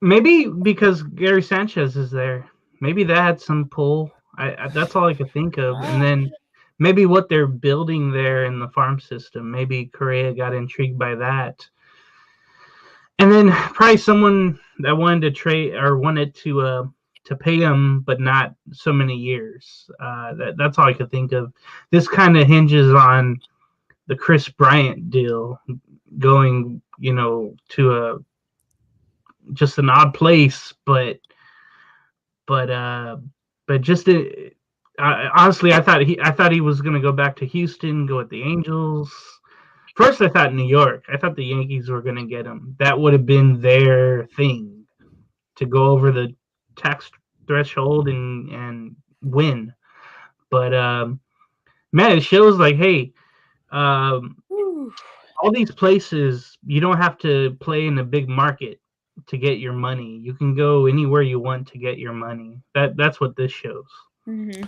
Maybe because Gary Sanchez is there. Maybe that had some pull. That's all I could think of. And then maybe what they're building there in the farm system. Maybe Correa got intrigued by that. And then probably someone that wanted to trade or wanted to pay him, but not so many years. That's all I could think of. This kind of hinges on the Chris Bryant deal going, to just an odd place, but just honestly, I thought he was going to go back to Houston, go with the Angels. First, I thought New York. I thought the Yankees were going to get him. That would have been their thing, to go over the tax threshold and win. But man, it shows like, hey, all these places, you don't have to play in a big market to get your money. You can go anywhere you want to get your money. That's what this shows. Mm-hmm.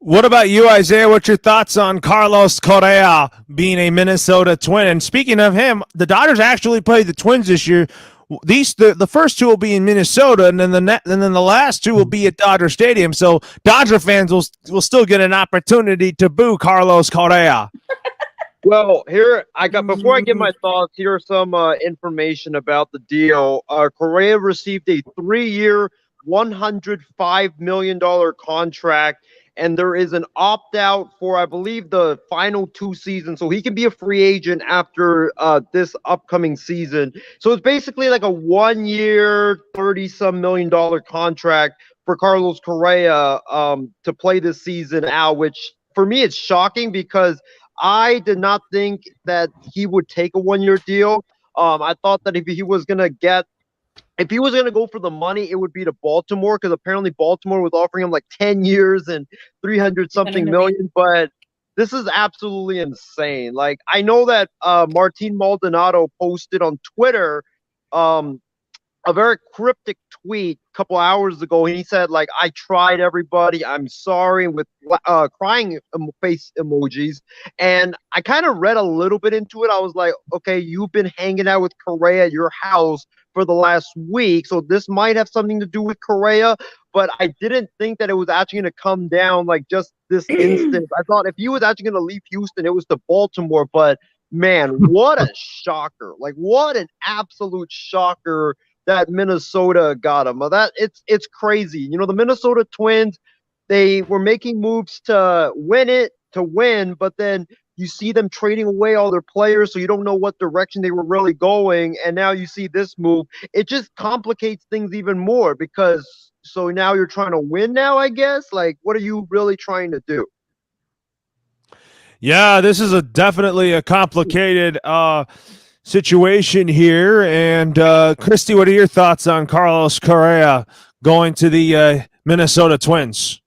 What about you, Isaiah? What's your thoughts on Carlos Correa being a Minnesota Twin? And speaking of him, the Dodgers actually played the Twins this year. The first two will be in Minnesota, and then the last two will be at Dodger Stadium. So Dodger fans will still get an opportunity to boo Carlos Correa. Well, before I give my thoughts, here's some information about the deal. Correa received a 3-year, $105 million contract, and there is an opt-out for, I believe, the final 2 seasons, so he can be a free agent after this upcoming season. So it's basically like a 1-year, $30-some million contract for Carlos Correa to play this season out, which for me it's shocking because I did not think that he would take a 1-year deal. I thought that if he was gonna go for the money, it would be to Baltimore, because apparently Baltimore was offering him like 10 years and 300 something million. But this is absolutely insane. Like, I know that Martin Maldonado posted on Twitter a very cryptic tweet a couple hours ago, and he said, like, I tried everybody, I'm sorry, with crying face emojis. And I kind of read a little bit into it. I was like, okay, you've been hanging out with Correa at your house for the last week, so this might have something to do with Correa, but I didn't think that it was actually going to come down like just this instant. I thought if he was actually going to leave Houston, it was to Baltimore. But man, what a shocker. Like, what an absolute shocker that Minnesota got him. It's crazy. You know, the Minnesota Twins, they were making moves to win, but then you see them trading away all their players, so you don't know what direction they were really going. And now you see this move. It just complicates things even more, because so now you're trying to win now, I guess. Like, what are you really trying to do? Yeah, this is definitely a complicated situation here. And Christy, what are your thoughts on Carlos Correa going to the Minnesota Twins?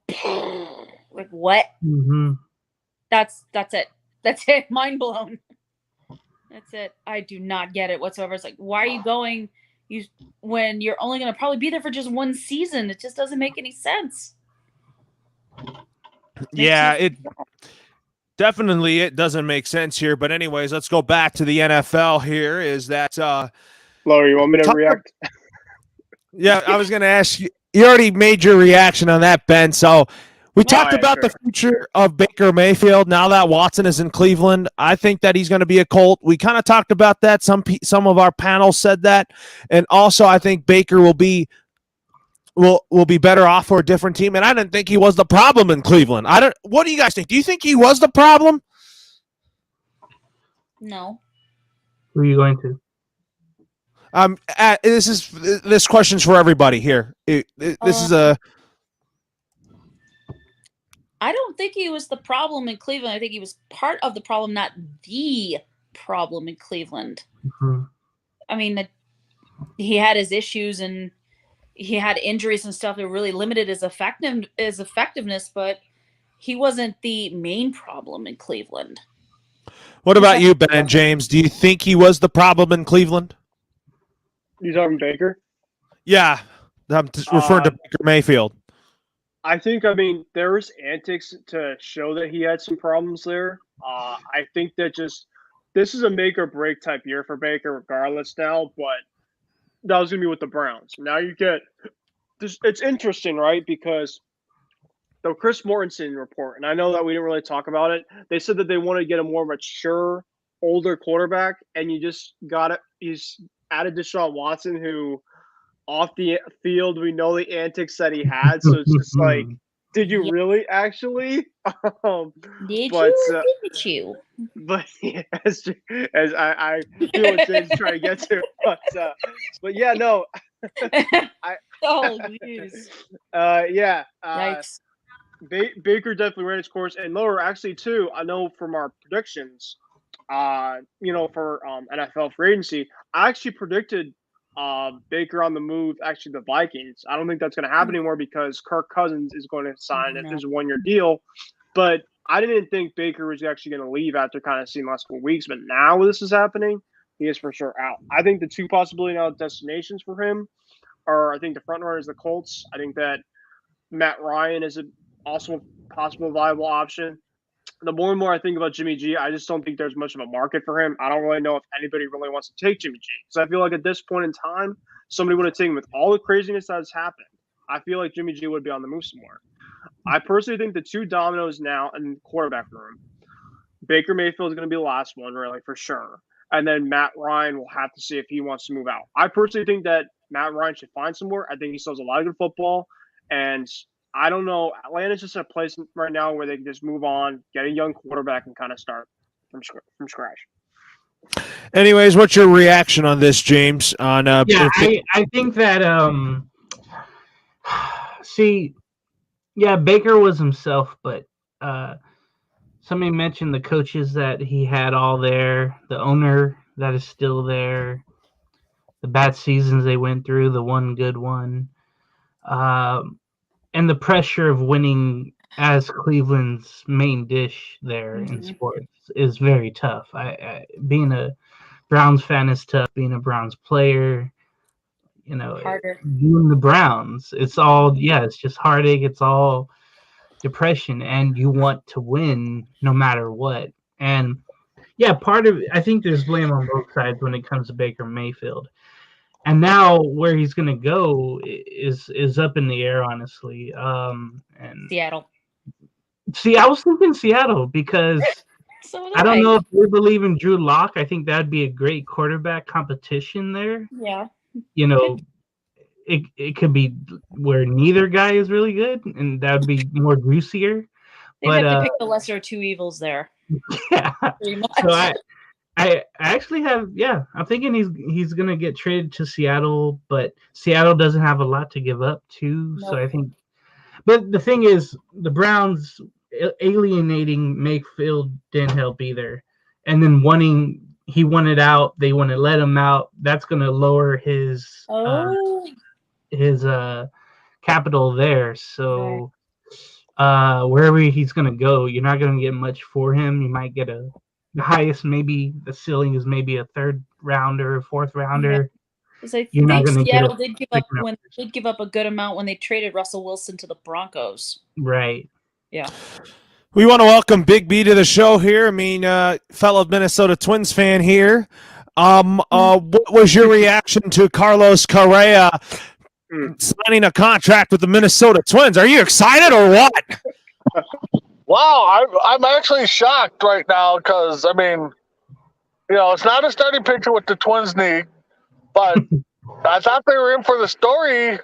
Like, what? Mm-hmm. That's it. That's it. Mind blown. That's it. I do not get it whatsoever. It's like, why are you going when you're only going to probably be there for just 1 season? It just doesn't make any sense. Yeah, it doesn't make sense here. But anyways, let's go back to the NFL here. Is that Laura, you want me to react? Yeah, I was going to ask you. You already made your reaction on that, Ben. So we talked about the future of Baker Mayfield now that Watson is in Cleveland. I think that he's going to be a Colt. We kind of talked about that. Some of our panel said that. And also, I think Baker will be better off for a different team. And I didn't think he was the problem in Cleveland. What do you guys think? Do you think he was the problem? No. Who are you going to? This question's for everybody here. I don't think he was the problem in Cleveland. I think he was part of the problem, not the problem in Cleveland. Mm-hmm. I mean, he had his issues and he had injuries and stuff that really limited his effectiveness, but he wasn't the main problem in Cleveland. What about you, Ben and James? Do you think he was the problem in Cleveland? You talking Baker? Yeah, I'm referring to Baker Mayfield. I think, there was antics to show that he had some problems there. I think that this is a make or break type year for Baker regardless now, but that was going to be with the Browns. Now you get this. It's interesting, right? Because the Chris Mortensen report, and I know that we didn't really talk about it, they said that they wanted to get a more mature, older quarterback, and you just got it. He's added Deshaun Watson, who off the field, we know the antics that he had. So it's just like, did you really actually? Did you? But yeah, as I feel what James is trying to get to. But yeah, no. Oh, jeez. Yeah. Yikes. Baker definitely ran his course. And Lower, actually, too, I know from our predictions, for NFL free agency, I actually predicted Baker on the move, actually the Vikings. I don't think that's going to happen anymore because Kirk Cousins is going to sign his 1-year deal. But I didn't think Baker was actually going to leave after kind of seeing the last couple of weeks. But now this is happening, he is for sure out. I think the two possibility now destinations for him are, I think the front runner is the Colts. I think that Matt Ryan is also a possible viable option. the more and more I think about Jimmy G, I just don't think there's much of a market for him. I don't really know if anybody really wants to take Jimmy G. Because I feel like at this point in time, somebody would have taken with all the craziness that has happened. I feel like Jimmy G would be on the move some more. I personally think the two dominoes now in the quarterback room, Baker Mayfield is going to be the last one, really, for sure. And then Matt Ryan will have to see if he wants to move out. I personally think that Matt Ryan should find somewhere. I think he still has a lot of good football. And I don't know. Atlanta's just a place right now where they can just move on, get a young quarterback, and kind of start from scratch. Anyways, what's your reaction on this, James? On I think that see, yeah, Baker was himself, but somebody mentioned the coaches that he had all there, the owner that is still there, the bad seasons they went through, the one good one, and the pressure of winning as Cleveland's main dish there in sports is very tough. Being a Browns fan is tough. Being a Browns player, Harder. doing the Browns, it's just heartache. It's all depression, and you want to win no matter what. And yeah, I think there's blame on both sides when it comes to Baker Mayfield. And now where he's going to go is up in the air, honestly. And Seattle. See, I was thinking Seattle because So I don't know if we believe in Drew Lock. I think that'd be a great quarterback competition there. Yeah. It could be where neither guy is really good, and that would be more juicier. They'd have to pick the lesser of two evils there. Yeah. Pretty much. So I actually have, I'm thinking he's gonna get traded to Seattle, but Seattle doesn't have a lot to give up too. Nope. So I think, but the thing is, the Browns alienating Mayfield didn't help either, and then he wanted out, they want to let him out. That's gonna lower his capital there. So wherever he's gonna go, you're not gonna get much for him. You might get the highest, maybe the ceiling is maybe a third rounder, fourth rounder. Because I think Seattle did give up a good amount when they traded Russell Wilson to the Broncos. Right. Yeah. We want to welcome Big B to the show here. I mean, fellow Minnesota Twins fan here. What was your reaction to Carlos Correa signing a contract with the Minnesota Twins? Are you excited or what? Wow, I'm actually shocked right now because, I mean, it's not a starting pitcher with the Twins need, but I thought they were in for the Story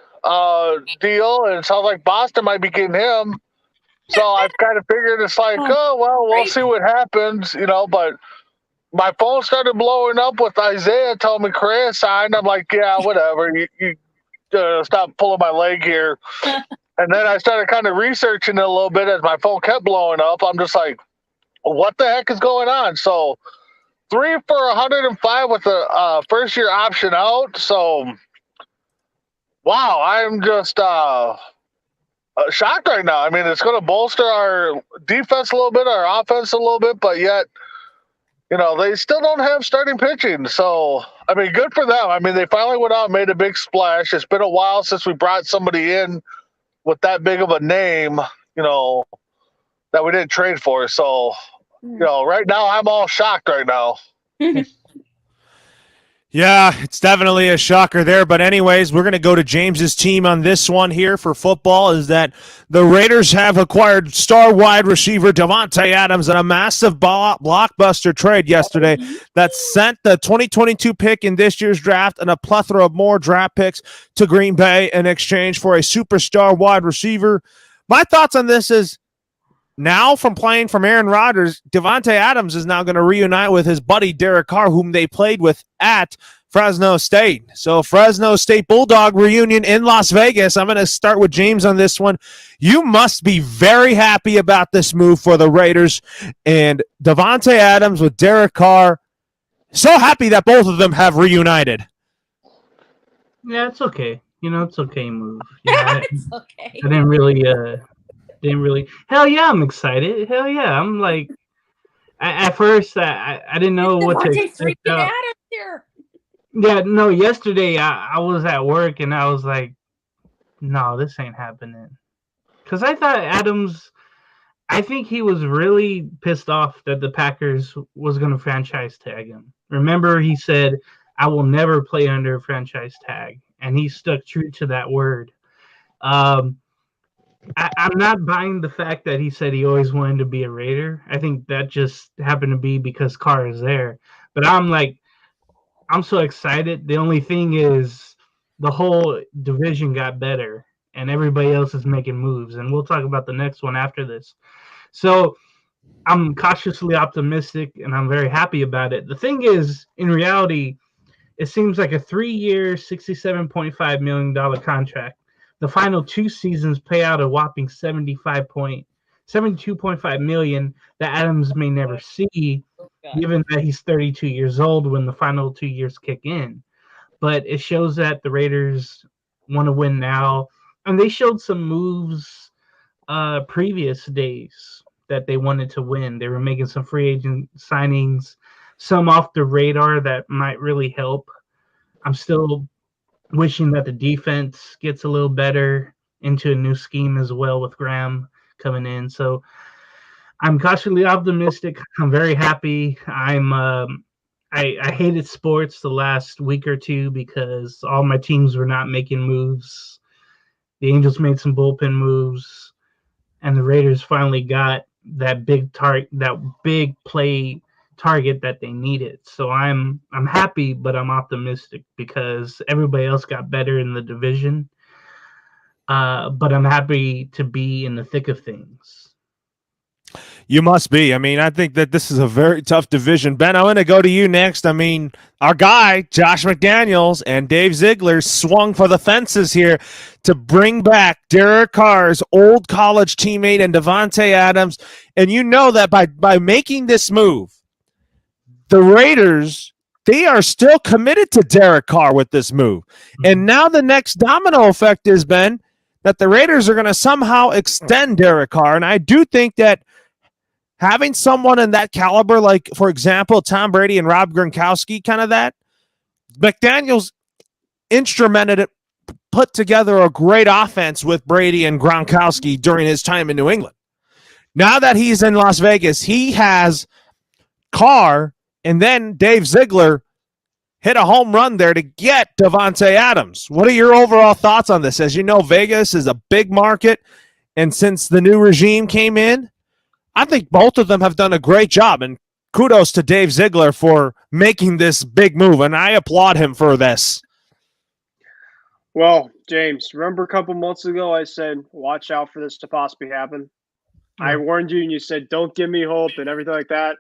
deal, and it sounds like Boston might be getting him. So I've kind of figured it's like, we'll see what happens, but my phone started blowing up with Isaiah telling me Correa signed. I'm like, yeah, whatever. You stop pulling my leg here. And then I started kind of researching it a little bit as my phone kept blowing up. I'm just like, what the heck is going on? So 3 for 105 with a first-year option out. So, wow, I'm just shocked right now. I mean, it's going to bolster our defense a little bit, our offense a little bit, but yet, they still don't have starting pitching. So, I mean, good for them. I mean, they finally went out and made a big splash. It's been a while since we brought somebody in with that big of a name, that we didn't trade for. So, right now I'm all shocked right now. Yeah, it's definitely a shocker there. But anyways, we're going to go to James's team on this one here for football, is that the Raiders have acquired star wide receiver Davante Adams in a massive blockbuster trade yesterday that sent the 2022 pick in this year's draft and a plethora of more draft picks to Green Bay in exchange for a superstar wide receiver. My thoughts on this is, now from playing from Aaron Rodgers, Davante Adams is now going to reunite with his buddy Derek Carr, whom they played with at Fresno State. So Fresno State Bulldog reunion in Las Vegas. I'm going to start with James on this one. You must be very happy about this move for the Raiders and Davante Adams with Derek Carr. So happy that both of them have reunited. Yeah, it's okay. It's okay move. Yeah, It's okay. I didn't really. Hell yeah, I'm excited. Hell yeah, I'm like. At first, I didn't know what to expect. Adams here. Yeah, no. Yesterday, I was at work and I was like, "No, this ain't happening," because I thought I think he was really pissed off that the Packers was going to franchise tag him. Remember, he said, "I will never play under a franchise tag," and he stuck true to that word. Um, I'm not buying the fact that he said he always wanted to be a Raider. I think that just happened to be because Carr is there. But I'm so excited. The only thing is, the whole division got better, and everybody else is making moves. And we'll talk about the next one after this. So I'm cautiously optimistic, and I'm very happy about it. The thing is, in reality, it seems like a 3-year, $67.5 million contract. The final 2 seasons pay out a whopping $72.5 million that Adams may never see, given that he's 32 years old when the final 2 years kick in. But it shows that the Raiders want to win now, and they showed some moves previous days that they wanted to win. They were making some free agent signings, some off the radar that might really help. I'm still wishing that the defense gets a little better into a new scheme as well with Graham coming in. So I'm cautiously optimistic. I'm very happy. I hated sports the last week or two because all my teams were not making moves. The Angels made some bullpen moves, and the Raiders finally got that big play target that they needed. So I'm happy, but I'm optimistic because everybody else got better in the division. But I'm happy to be in the thick of things. You must be. I mean, I think that this is a very tough division. Ben, I'm going to go to you next. I mean, our guy, Josh McDaniels and Dave Ziegler swung for the fences here to bring back Derek Carr's old college teammate and Davante Adams. And you know that by making this move, the Raiders, they are still committed to Derek Carr with this move. And now the next domino effect is, Ben, that the Raiders are going to somehow extend Derek Carr. And I do think that having someone in that caliber, like, for example, Tom Brady and Rob Gronkowski, kind of that, McDaniels instrumented it, put together a great offense with Brady and Gronkowski during his time in New England. Now that he's in Las Vegas, he has Carr, and then Dave Ziegler hit a home run there to get Davante Adams. What are your overall thoughts on this? As you know, Vegas is a big market, and since the new regime came in, I think both of them have done a great job, and kudos to Dave Ziegler for making this big move, and I applaud him for this. Well, James, remember a couple months ago I said, watch out for this to possibly happen? Yeah. I warned you, and you said, don't give me hope and everything like that.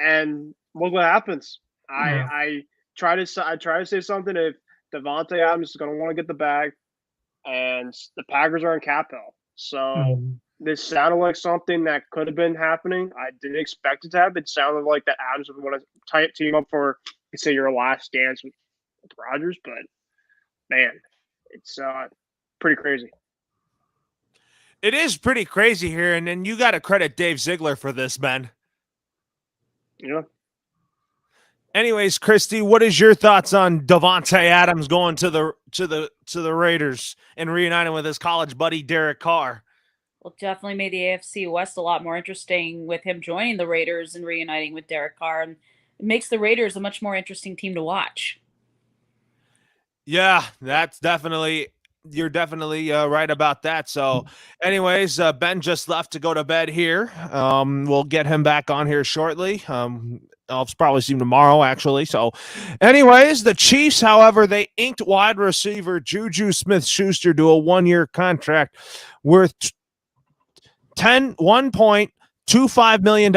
And look what happens. Yeah. I try to say something if Davante Adams is going to want to get the bag, and the Packers are in cap hell. So this sounded like something that could have been happening. I didn't expect it to happen. It sounded like that Adams would want to team up for, say, your last dance with Rodgers. But, man, it's pretty crazy. It is pretty crazy here, and then you got to credit Dave Ziegler for this, Ben. Yeah. Anyways, Christy, what is your thoughts on Davante Adams going to the Raiders and reuniting with his college buddy Derek Carr? Well, definitely made the AFC West a lot more interesting with him joining the Raiders and reuniting with Derek Carr, and it makes the Raiders a much more interesting team to watch. Yeah, that's definitely. You're definitely right about that. So anyways, Ben just left to go to bed here. We'll get him back on here shortly. I'll probably see him tomorrow, actually. So anyways, the Chiefs, however, they inked wide receiver Juju Smith-Schuster to a 1-year contract worth $1.25 million.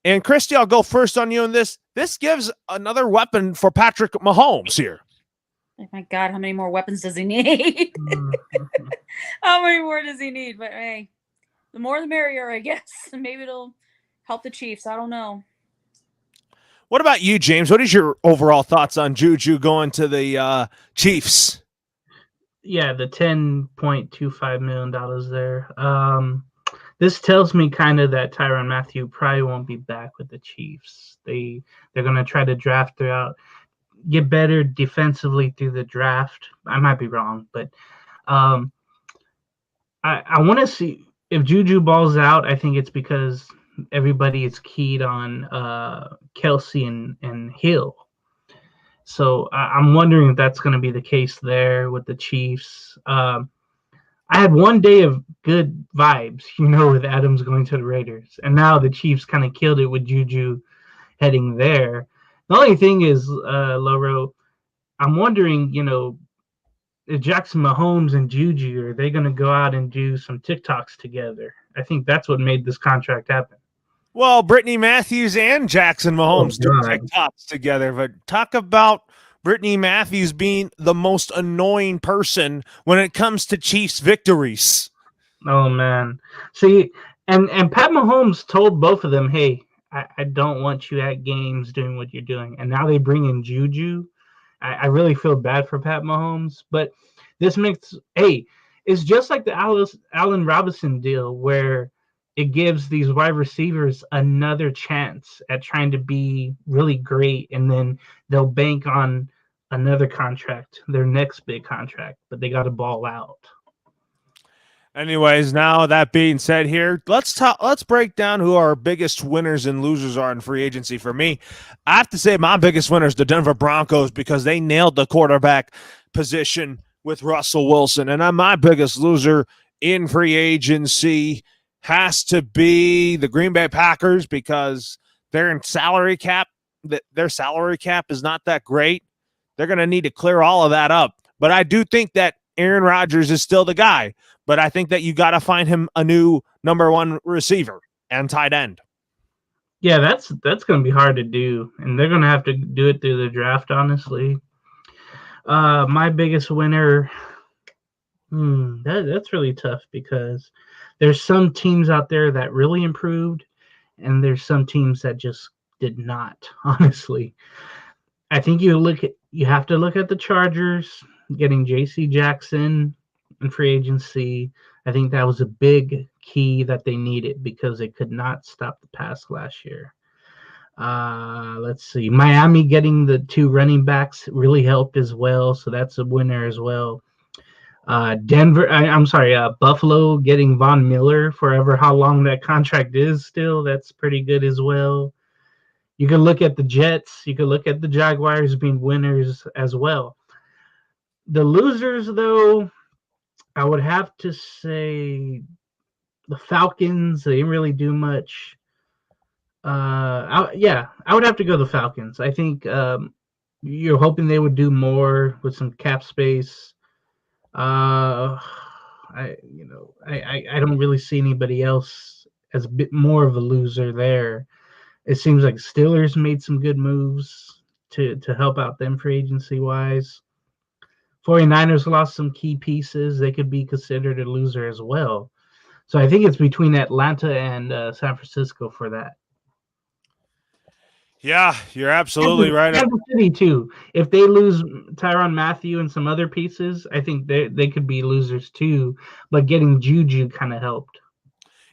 And Christy, I'll go first on you on this. This gives another weapon for Patrick Mahomes here. Oh my God, how many more weapons does he need? How many more does he need? But hey, the more the merrier, I guess. Maybe it'll help the Chiefs. I don't know. What about you, James? What is your overall thoughts on Juju going to the Chiefs? Yeah, the $10.25 million there. This tells me kind of that Tyrann Mathieu probably won't be back with the Chiefs. They're going to try to draft throughout. Get better defensively through the draft. I might be wrong, but I want to see if Juju balls out, I think it's because everybody is keyed on Kelsey and Hill. So I'm wondering if that's going to be the case there with the Chiefs. I had one day of good vibes, with Adams going to the Raiders, and now the Chiefs kind of killed it with Juju heading there. The only thing is, Loro, I'm wondering, if Jackson Mahomes and Juju, are they going to go out and do some TikToks together? I think that's what made this contract happen. Well, Brittany Matthews and Jackson Mahomes do God. TikToks together, but talk about Brittany Matthews being the most annoying person when it comes to Chiefs victories. Oh man. See, and Pat Mahomes told both of them, hey, I don't want you at games doing what you're doing. And now they bring in Juju. I really feel bad for Pat Mahomes, but this makes it's just like the Allen Robinson deal where it gives these wide receivers another chance at trying to be really great, and then they'll bank on another contract, their next big contract, but they got to ball out. Anyways, now that being said here, let's break down who our biggest winners and losers are in free agency. For me, I have to say my biggest winner is the Denver Broncos because they nailed the quarterback position with Russell Wilson. And my biggest loser in free agency has to be the Green Bay Packers because their salary cap is not that great. They're going to need to clear all of that up. But I do think that Aaron Rodgers is still the guy. But I think that you got to find him a new number one receiver and tight end. Yeah, that's going to be hard to do, and they're going to have to do it through the draft, honestly. My biggest winner, that's really tough because there's some teams out there that really improved, and there's some teams that just did not, honestly. I think you have to look at the Chargers, getting J.C. Jackson in free agency. I think that was a big key that they needed because they could not stop the pass last year. Let's see. Miami getting the 2 running backs really helped as well, so that's a winner as well. Buffalo getting Von Miller forever, how long that contract is still, that's pretty good as well. You can look at the Jets. You can look at the Jaguars being winners as well. The losers, though, I would have to say the Falcons. They didn't really do much. I would have to go the Falcons. I think you're hoping they would do more with some cap space. I don't really see anybody else as a bit more of a loser there. It seems like Steelers made some good moves to help out them free agency wise. 49ers lost some key pieces. They could be considered a loser as well. So I think it's between Atlanta and San Francisco for that. Yeah, you're absolutely right. Kansas City too. If they lose Tyrann Mathieu and some other pieces, I think they could be losers too. But getting Juju kind of helped.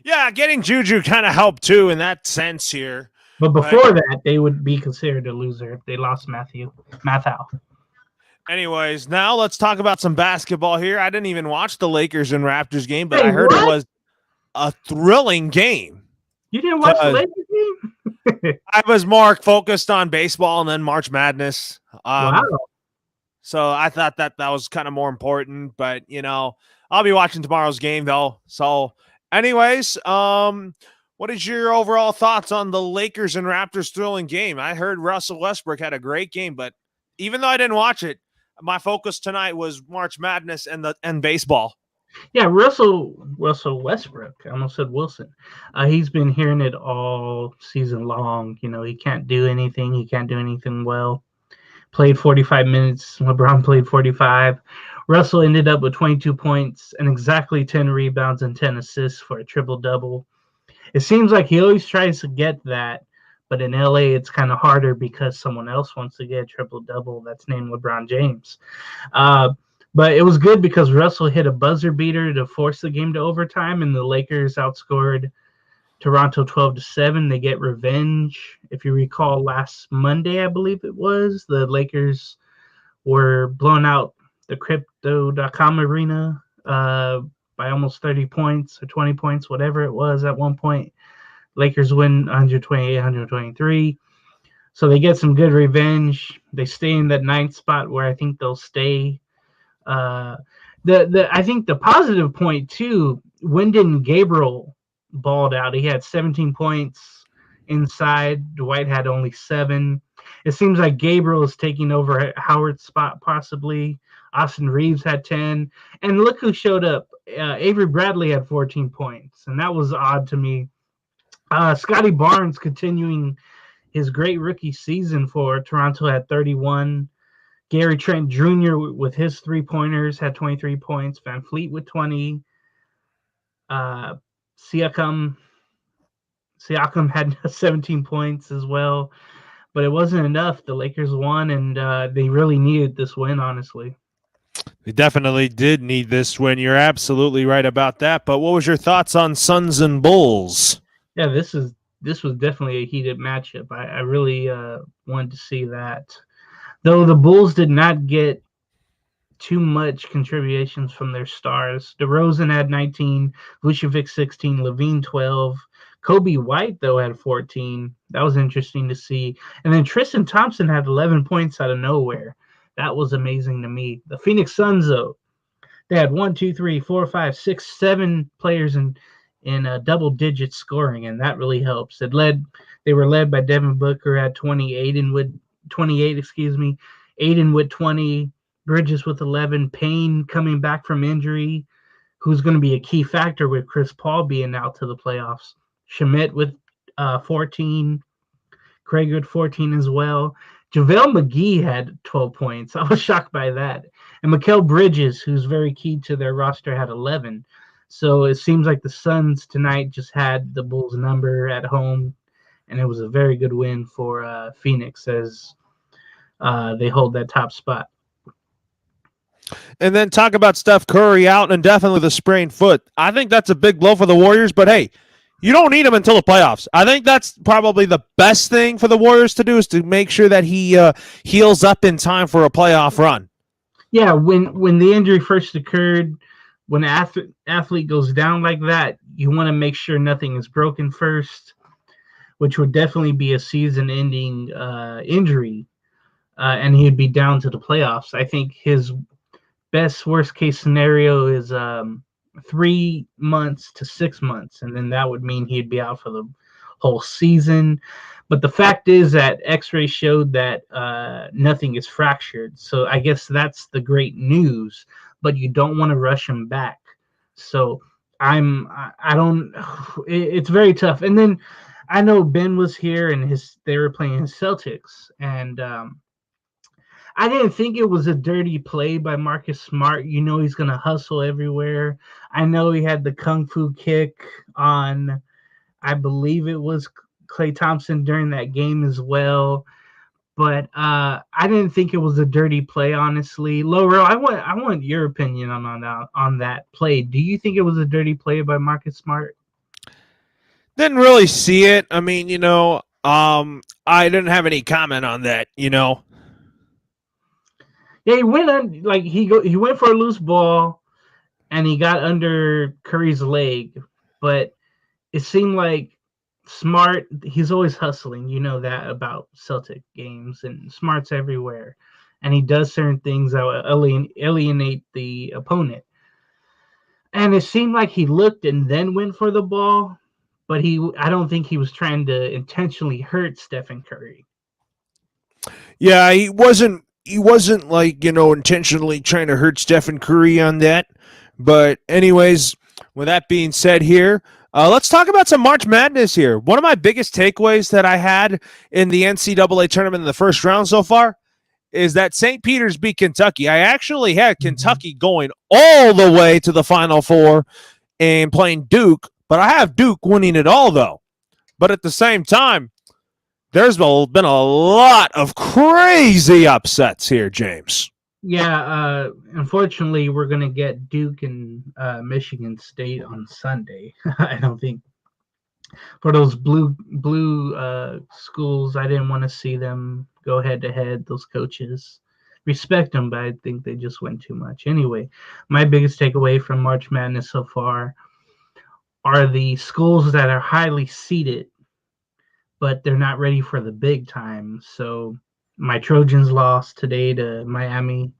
Yeah, getting Juju kind of helped too in that sense here. But before that, they would be considered a loser if they lost Mathieu. Anyways, now let's talk about some basketball here. I didn't even watch the Lakers and Raptors game, but I heard it was a thrilling game. You didn't watch the Lakers game? I was more focused on baseball and then March Madness. Wow. So I thought that was kind of more important, but I'll be watching tomorrow's game though. So anyways, what is your overall thoughts on the Lakers and Raptors thrilling game? I heard Russell Westbrook had a great game, but even though I didn't watch it, my focus tonight was March Madness and baseball. Yeah, Russell Westbrook. I almost said Wilson. He's been hearing it all season long. He can't do anything. He can't do anything well. Played 45 minutes. LeBron played 45. Russell ended up with 22 points and exactly 10 rebounds and 10 assists for a triple-double. It seems like he always tries to get that, but in LA it's kind of harder because someone else wants to get a triple-double that's named LeBron James. But it was good because Russell hit a buzzer beater to force the game to overtime, and the Lakers outscored Toronto 12-7. They get revenge. If you recall, last Monday, I believe it was, the Lakers were blowing out the Crypto.com arena by almost 30 points or 20 points, whatever it was at one point. Lakers win 128, 123. So they get some good revenge. They stay in that ninth spot where I think they'll stay. I think the positive point too, Wyndon Gabriel balled out. He had 17 points inside. Dwight had only 7. It seems like Gabriel is taking over Howard's spot possibly. Austin Reeves had 10. And look who showed up. Avery Bradley had 14 points. And that was odd to me. Scotty Barnes continuing his great rookie season for Toronto had 31. Gary Trent Jr. with his 3-pointers had 23 points. Van Fleet with 20. Siakam had 17 points as well. But it wasn't enough. The Lakers won, and they really needed this win, honestly. They definitely did need this win. You're absolutely right about that. But what was your thoughts on Suns and Bulls? Yeah, this was definitely a heated matchup. I really wanted to see that. Though the Bulls did not get too much contributions from their stars. DeRozan had 19, Vucevic 16, Levine 12. Kobe White, though, had 14. That was interesting to see. And then Tristan Thompson had 11 points out of nowhere. That was amazing to me. The Phoenix Suns, though, they had 1, 2, 3, 4, 5, 6, 7 players in double-digit scoring, and that really helps. They were led by Devin Booker at 28 and with 28, Aiden with 20, Bridges with 11, Payne coming back from injury, who's going to be a key factor with Chris Paul being out to the playoffs. Schmidt with 14, Craig with 14 as well. JaVale McGee had 12 points. I was shocked by that. And Mikal Bridges, who's very key to their roster, had 11. So it seems like the Suns tonight just had the Bulls' number at home, and it was a very good win for Phoenix as they hold that top spot. And then talk about Steph Curry out and definitely the sprained foot. I think that's a big blow for the Warriors, but hey, you don't need him until the playoffs. I think that's probably the best thing for the Warriors to do is to make sure that he heals up in time for a playoff run. Yeah, when the injury first occurred, when an athlete goes down like that, you want to make sure nothing is broken first, which would definitely be a season-ending injury, and he'd be down to the playoffs. I think his best worst-case scenario is 3 months to 6 months, and then that would mean he'd be out for the whole season. But the fact is that X-ray showed that nothing is fractured, so I guess that's the great news. But you don't want to rush him back. So it's very tough. And then I know Ben was here and they were playing his Celtics, and I didn't think it was a dirty play by Marcus Smart. You know he's gonna hustle everywhere. I know he had the kung fu kick on, I believe it was Klay Thompson during that game as well. But I didn't think it was a dirty play, honestly. Laurel, I want your opinion on that play. Do you think it was a dirty play by Marcus Smart? Didn't really see it. I mean, I didn't have any comment on that. Yeah, he went on he went for a loose ball, and he got under Curry's leg, but it seemed like Smart, he's always hustling. You know that about Celtic games, and Smart's everywhere. And he does certain things that will alienate the opponent. And it seemed like he looked and then went for the ball, but I don't think he was trying to intentionally hurt Stephen Curry. Yeah, he wasn't intentionally trying to hurt Stephen Curry on that. But anyways, with that being said here, let's talk about some March Madness here. One of my biggest takeaways that I had in the NCAA tournament in the first round so far is that St. Peter's beat Kentucky. I actually had Kentucky going all the way to the Final Four and playing Duke, but I have Duke winning it all, though. But at the same time, there's been a lot of crazy upsets here, James. Yeah, unfortunately, we're going to get Duke and Michigan State on Sunday. I don't think for those blue schools, I didn't want to see them go head-to-head, those coaches. respect them, but I think they just went too much. Anyway, my biggest takeaway from March Madness so far are the schools that are highly seeded, but they're not ready for the big time. So my Trojans lost today to Miami.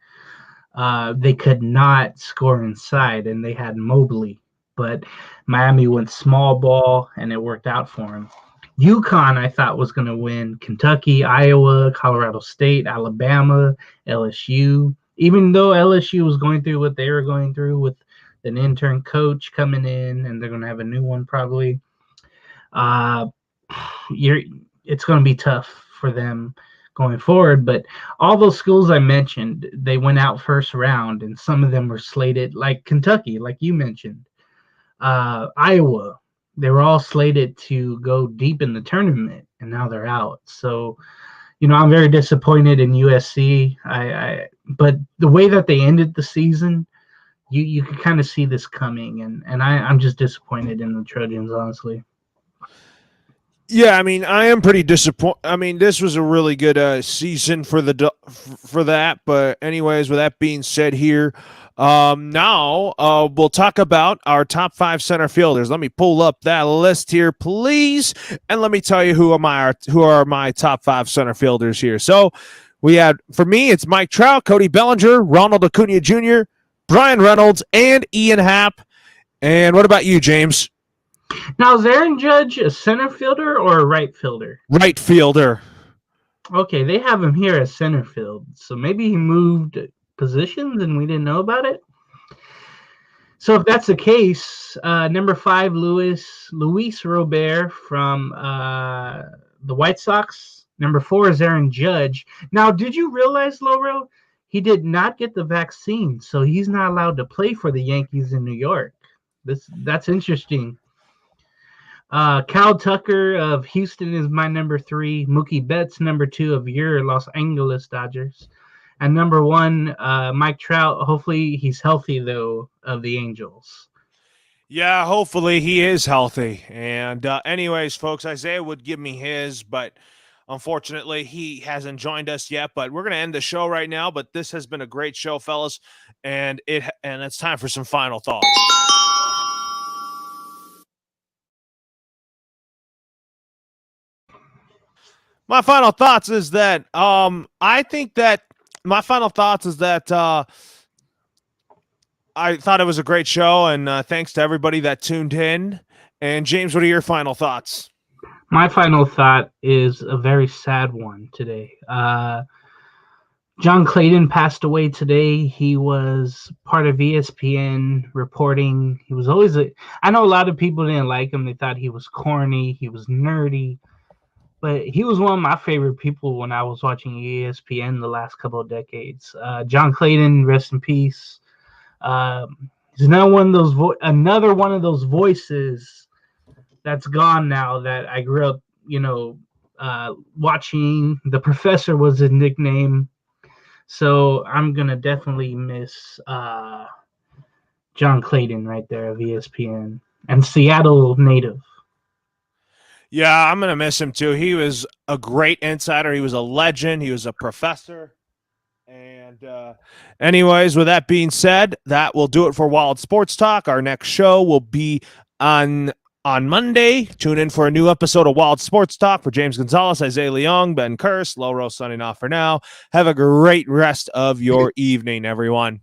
They could not score inside, and they had Mobley, but Miami went small ball, and it worked out for them. UConn, I thought, was going to win. Kentucky, Iowa, Colorado State, Alabama, LSU. Even though LSU was going through what they were going through with an intern coach coming in, and they're going to have a new one probably. It's going to be tough for them going forward. But all those schools I mentioned, they went out first round, and some of them were slated, like Kentucky, like you mentioned, Iowa. They were all slated to go deep in the tournament, and now they're out. So, I'm very disappointed in USC. But the way that they ended the season, you could kind of see this coming, and I'm just disappointed in the Trojans, honestly. Yeah, I mean, I am pretty disappointed. I mean, this was a really good season for that. But anyways, with that being said, here now we'll talk about our top 5 center fielders. Let me pull up that list here, please, and let me tell you who are my top 5 center fielders here. So we had, for me, it's Mike Trout, Cody Bellinger, Ronald Acuna Jr., Brian Reynolds, and Ian Happ. And what about you, James? Now, is Aaron Judge a center fielder or a right fielder? Right fielder. Okay, they have him here as center field. So maybe he moved positions and we didn't know about it. So if that's the case, number 5, Luis Robert from the White Sox. Number 4 is Aaron Judge. Now, did you realize, Laurel, he did not get the vaccine, so he's not allowed to play for the Yankees in New York. That's interesting. Cal Tucker of Houston is my number 3. Mookie Betts, number 2 of your Los Angeles Dodgers. And number 1, Mike Trout. Hopefully he's healthy, though, of the Angels. Yeah, hopefully he is healthy. And anyways, folks, Isaiah would give me his, but unfortunately he hasn't joined us yet. But we're going to end the show right now. But this has been a great show, fellas. And it's time for some final thoughts. My final thoughts is that I thought it was a great show, and thanks to everybody that tuned in. And James, what are your final thoughts? My final thought is a very sad one today. John Clayton passed away today. He was part of ESPN reporting. He was always I know a lot of people didn't like him. They thought he was corny. He was nerdy. But he was one of my favorite people when I was watching ESPN the last couple of decades. John Clayton, rest in peace. He's now another one of those voices that's gone now that I grew up, watching. The Professor was his nickname. So I'm going to definitely miss John Clayton right there of ESPN and Seattle native. Yeah, I'm going to miss him too. He was a great insider. He was a legend. He was a professor. And anyways, with that being said, that will do it for Wild Sports Talk. Our next show will be on Monday. Tune in for a new episode of Wild Sports Talk. For James Gonzalez, Isaiah Leong, Ben Kurse, Low Rose signing off for now. Have a great rest of your evening, everyone.